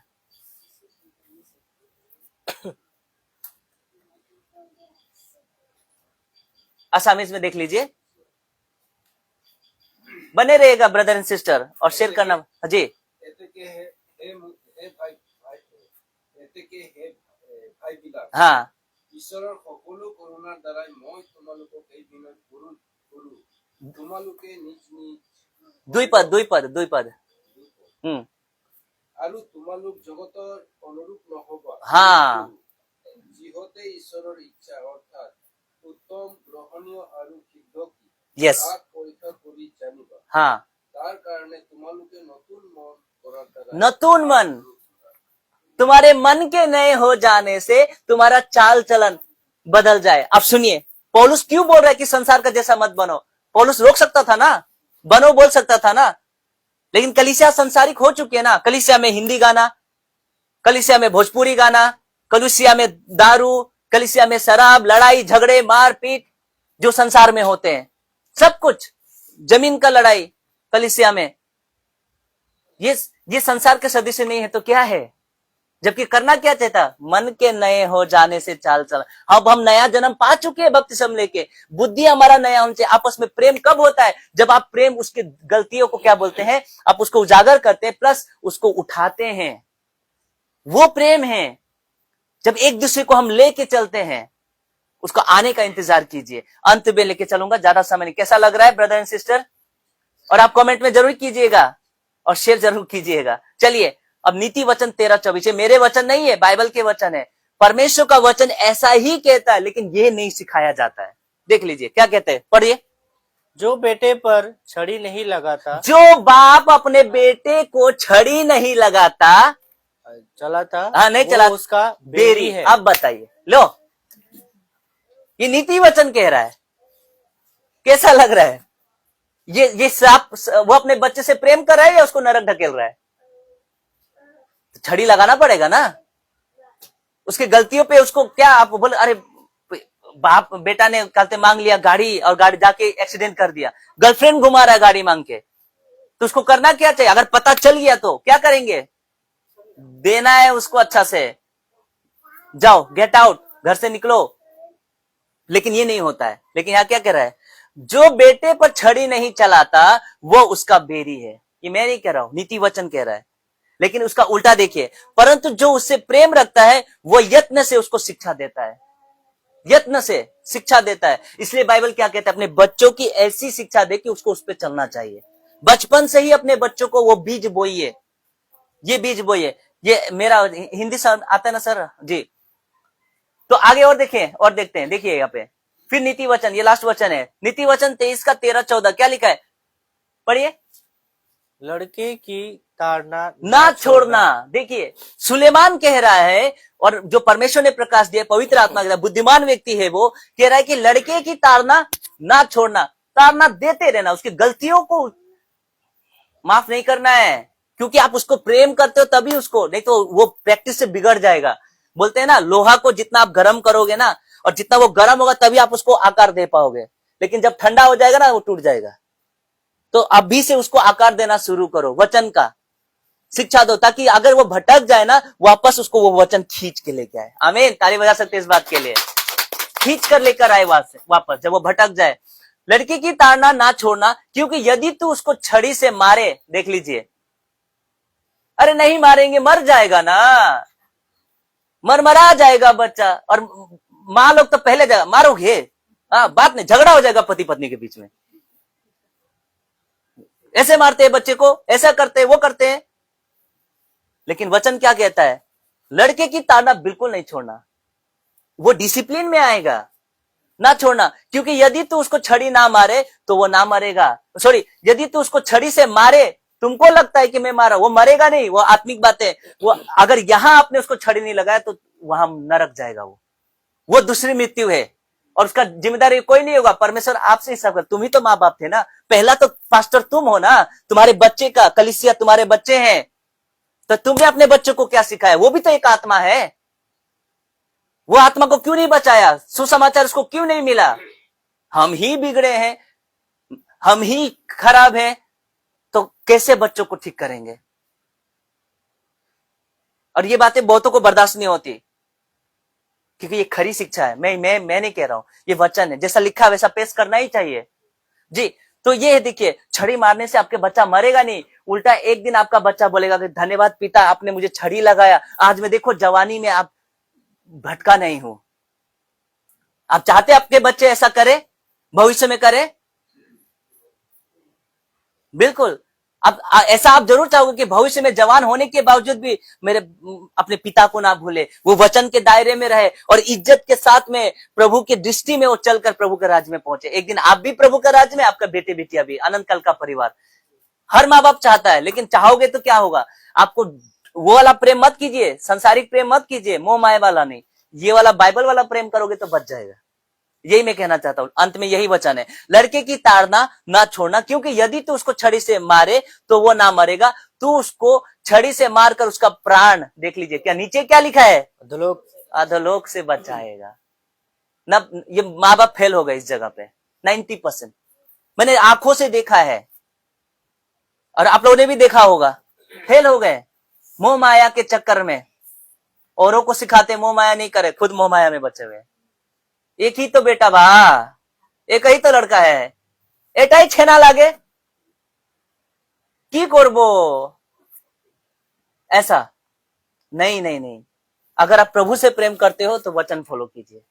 आसामीज में देख लीजिए, बने रहेगा ब्रदर एंड सिस्टर, और शेयर करना जी। हाँ, ঈশ্বৰৰ সকলো কৰুণাৰ দ্বাৰাই মই তোমালোকক এই দিনত তোমালোকে নিজ নিজ দুই পদ আৰু তোমালোক জগতৰ অনুৰূপ নহবা, हाँ, যিহতে ঈশ্বৰৰ ইচ্ছা অৰ্থাৎ উত্তম গ্ৰহণীয় আৰু সিদ্ধ কি यस, তাক পৰীক্ষা কৰি জানিবা। हाँ। তাৰ কাৰণে তোমালোকে নতুন মন কৰাৰ দ্বাৰা नतून मन, तुम्हारे मन के नए हो जाने से तुम्हारा चाल चलन बदल जाए। अब सुनिए पौलुस क्यों बोल रहा है कि संसार का जैसा मत बनो। पौलुस रोक सकता था ना, बनो बोल सकता था ना, लेकिन कलीसिया संसारिक हो चुकी है ना। कलीसिया में हिंदी गाना, कलीसिया में भोजपुरी गाना, कलीसिया में दारू, कलीसिया में शराब, लड़ाई झगड़े मारपीट जो संसार में होते हैं, सब कुछ, जमीन का लड़ाई कलीसिया में, ये संसार के सदस्य नहीं है तो क्या है? जबकि करना क्या चाहता? मन के नए हो जाने से चाल चलन। अब हम नया जन्म पा चुके हैं बपतिस्म लेके, बुद्धि हमारा नया होना चाहिए। आपस में प्रेम कब होता है? जब आप प्रेम उसके गलतियों को क्या बोलते हैं, आप उसको उजागर करते हैं प्लस उसको उठाते हैं, वो प्रेम है। जब एक दूसरे को हम लेके चलते हैं, उसको आने का इंतजार कीजिए। अंत में लेके चलूंगा, ज्यादा समय नहीं। कैसा लग रहा है ब्रदर एंड सिस्टर? और आप कमेंट में जरूर कीजिएगा और शेयर जरूर कीजिएगा। चलिए अब नीति वचन 13:24, मेरे वचन नहीं है, बाइबल के वचन है। परमेश्वर का वचन ऐसा ही कहता है, लेकिन ये नहीं सिखाया जाता है। देख लीजिए क्या कहते हैं, पढ़िए। जो बेटे पर छड़ी नहीं लगाता, जो बाप अपने बेटे को छड़ी नहीं लगाता, चलाता, हाँ नहीं वो चला, उसका बेरी है। अब बताइए, लो ये नीति वचन कह रहा है। कैसा लग रहा है? ये सांप वो अपने बच्चे से प्रेम कर रहा है या उसको नरक ढकेल रहा है? छड़ी लगाना पड़ेगा ना, उसकी गलतियों पे उसको क्या आप बोले, अरे बाप बेटा ने कहते मांग लिया गाड़ी और गाड़ी जाके एक्सीडेंट कर दिया, गर्लफ्रेंड घुमा रहा है गाड़ी मांग के, तो उसको करना क्या चाहिए? अगर पता चल गया तो क्या करेंगे? देना है उसको अच्छा से, जाओ गेट आउट, घर से निकलो। लेकिन ये नहीं होता है। लेकिन यहाँ क्या कह रहा है? जो बेटे पर छड़ी नहीं चलाता वो उसका बेरी है। ये मैं नहीं कह रहा हूं, नीति वचन कह रहा है। लेकिन उसका उल्टा देखिए, परंतु जो उससे प्रेम रखता है वो यत्न से उसको शिक्षा देता है, यत्न से शिक्षा देता है। इसलिए बाइबल क्या कहता है? अपने बच्चों की ऐसी शिक्षा दे कि उसको उस पर चलना चाहिए। बचपन से ही अपने बच्चों को वो बीज बोइए, ये बीज बोइए। ये मेरा हिंदी सर आता है ना सर जी? तो आगे और देखें और देखते हैं। देखिए यहाँ पे फिर नीति वचन, ये लास्ट वचन है, नीति वचन 23 का 13-14 क्या लिखा है? पढ़िए। लड़के की ताड़ना ना छोड़ना। देखिए सुलेमान कह रहा है, और जो परमेश्वर ने प्रकाश दिया, पवित्र आत्मा के बुद्धिमान व्यक्ति है, वो कह रहा है कि लड़के की ताड़ना ना छोड़ना। ताड़ना देते रहना, उसकी गलतियों को माफ नहीं करना है, क्योंकि आप उसको प्रेम करते हो तभी उसको, नहीं तो वो प्रैक्टिस से बिगड़ जाएगा। बोलते हैं ना, लोहा को जितना आप गर्म करोगे ना, और जितना वो गर्म होगा तभी आप उसको आकार दे पाओगे, लेकिन जब ठंडा हो जाएगा ना वो टूट जाएगा। तो अभी से उसको आकार देना शुरू करो, वचन का शिक्षा दो, ताकि अगर वो भटक जाए ना, वापस उसको वो वचन खींच के लेके आए। आमीन, ताली बजा सकते इस बात के लिए। खींच कर लेकर आए वापस जब वो भटक जाए। लड़की की ताड़ना ना छोड़ना, क्योंकि यदि तू उसको छड़ी से मारे, देख लीजिए, अरे नहीं मारेंगे, मर जाएगा ना, मरमरा जाएगा बच्चा, और माँ लोग तो पहले जाएगा, मारोगे, बात नहीं, झगड़ा हो जाएगा पति पत्नी के बीच में। ऐसे मारते हैं बच्चे को, ऐसा करते हैं, वो करते हैं। लेकिन वचन क्या कहता है? लड़के की ताड़ना बिल्कुल नहीं छोड़ना, वो डिसिप्लिन में आएगा, ना छोड़ना, क्योंकि यदि तू उसको छड़ी ना मारे तो वो ना मरेगा। सॉरी, यदि तू उसको छड़ी से मारे, तुमको लगता है कि मैं मारा, वो मरेगा नहीं, वो आत्मिक बात है। वो अगर यहां आपने उसको छड़ी नहीं लगाया तो वहां नरक जाएगा, वो दूसरी मृत्यु है, और उसका जिम्मेदारी कोई नहीं होगा, परमेश्वर आपसे हिसाब कर। तुम ही तो माँ बाप थे ना, पहला तो पास्टर तुम हो ना, तुम्हारे बच्चे का कलीसिया तुम्हारे बच्चे हैं, तो तुमने अपने बच्चों को क्या सिखाया? वो भी तो एक आत्मा है, वो आत्मा को क्यों नहीं बचाया? सुसमाचार उसको क्यों नहीं मिला? हम ही बिगड़े हैं, हम ही खराब हैं, तो कैसे बच्चों को ठीक करेंगे? और ये बातें बहुतों को बर्दाश्त नहीं होती, क्योंकि ये खरी शिक्षा है। मैं नहीं कह रहा हूं, ये वचन है, जैसा लिखा वैसा पेश करना ही चाहिए जी। तो ये है, देखिए, छड़ी मारने से आपके बच्चा मरेगा नहीं, उल्टा एक दिन आपका बच्चा बोलेगा कि धन्यवाद पिता, आपने मुझे छड़ी लगाया, आज मैं देखो जवानी में आप भटका नहीं हूं। आप चाहते आपके बच्चे ऐसा करे, भविष्य में करे? बिल्कुल। अब ऐसा आप जरूर चाहोगे कि भविष्य में जवान होने के बावजूद भी मेरे अपने पिता को ना भूले, वो वचन के दायरे में रहे, और इज्जत के साथ में प्रभु की दृष्टि में वो चलकर प्रभु के राज्य में पहुंचे। एक दिन आप भी प्रभु के राज्य में, आपका बेटे बेटिया भी, अनंत काल का परिवार। हर माँ बाप चाहता है, लेकिन चाहोगे तो क्या होगा? आपको वो वाला प्रेम मत कीजिए, संसारिक प्रेम मत कीजिए, मोह माया वाला नहीं, ये वाला बाइबल वाला प्रेम करोगे तो बच जाएगा। यही मैं कहना चाहता हूं, अंत में यही वचन है, लड़के की ताड़ना ना छोड़ना, क्योंकि यदि तू उसको छड़ी से मारे तो वो ना मरेगा, तू उसको छड़ी से मारकर उसका प्राण, देख लीजिए क्या नीचे क्या लिखा है, अधोलोक से बचाएगा ना। ये माँ बाप फेल हो गए इस जगह पे 90%। मैंने आंखों से देखा है, और आप लोगों ने भी देखा होगा, फेल हो गए मोह माया के चक्कर में। औरों को सिखाते मोह माया नहीं करे, खुद मोह माया में बचे हुए। एक ही तो बेटा बा, एक ही तो लड़का है, एटाई छेना लागे की करबो, ऐसा नहीं। अगर आप प्रभु से प्रेम करते हो तो वचन फॉलो कीजिए,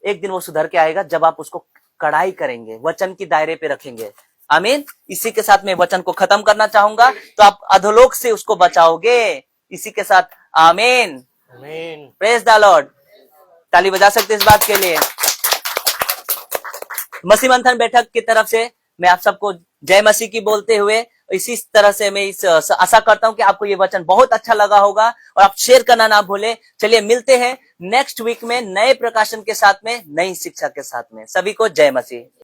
एक दिन वो सुधर के आएगा, जब आप उसको कड़ाई करेंगे, वचन की दायरे पे रखेंगे। आमीन। इसी के साथ मैं वचन को खत्म करना चाहूंगा, तो आप अधोलोक से उसको बचाओगे। इसी के साथ आमीन, प्रेज द लॉर्ड। ताली बजा सकते इस बात के लिए। मसीह मंथन बैठक की तरफ से मैं आप सबको जय मसीह की बोलते हुए, इसी तरह से मैं इस आशा करता हूं कि आपको ये वचन बहुत अच्छा लगा होगा, और आप शेयर करना ना भूलें। चलिए मिलते हैं नेक्स्ट वीक में नए प्रकाशन के साथ में, नई शिक्षा के साथ में। सभी को जय मसीह।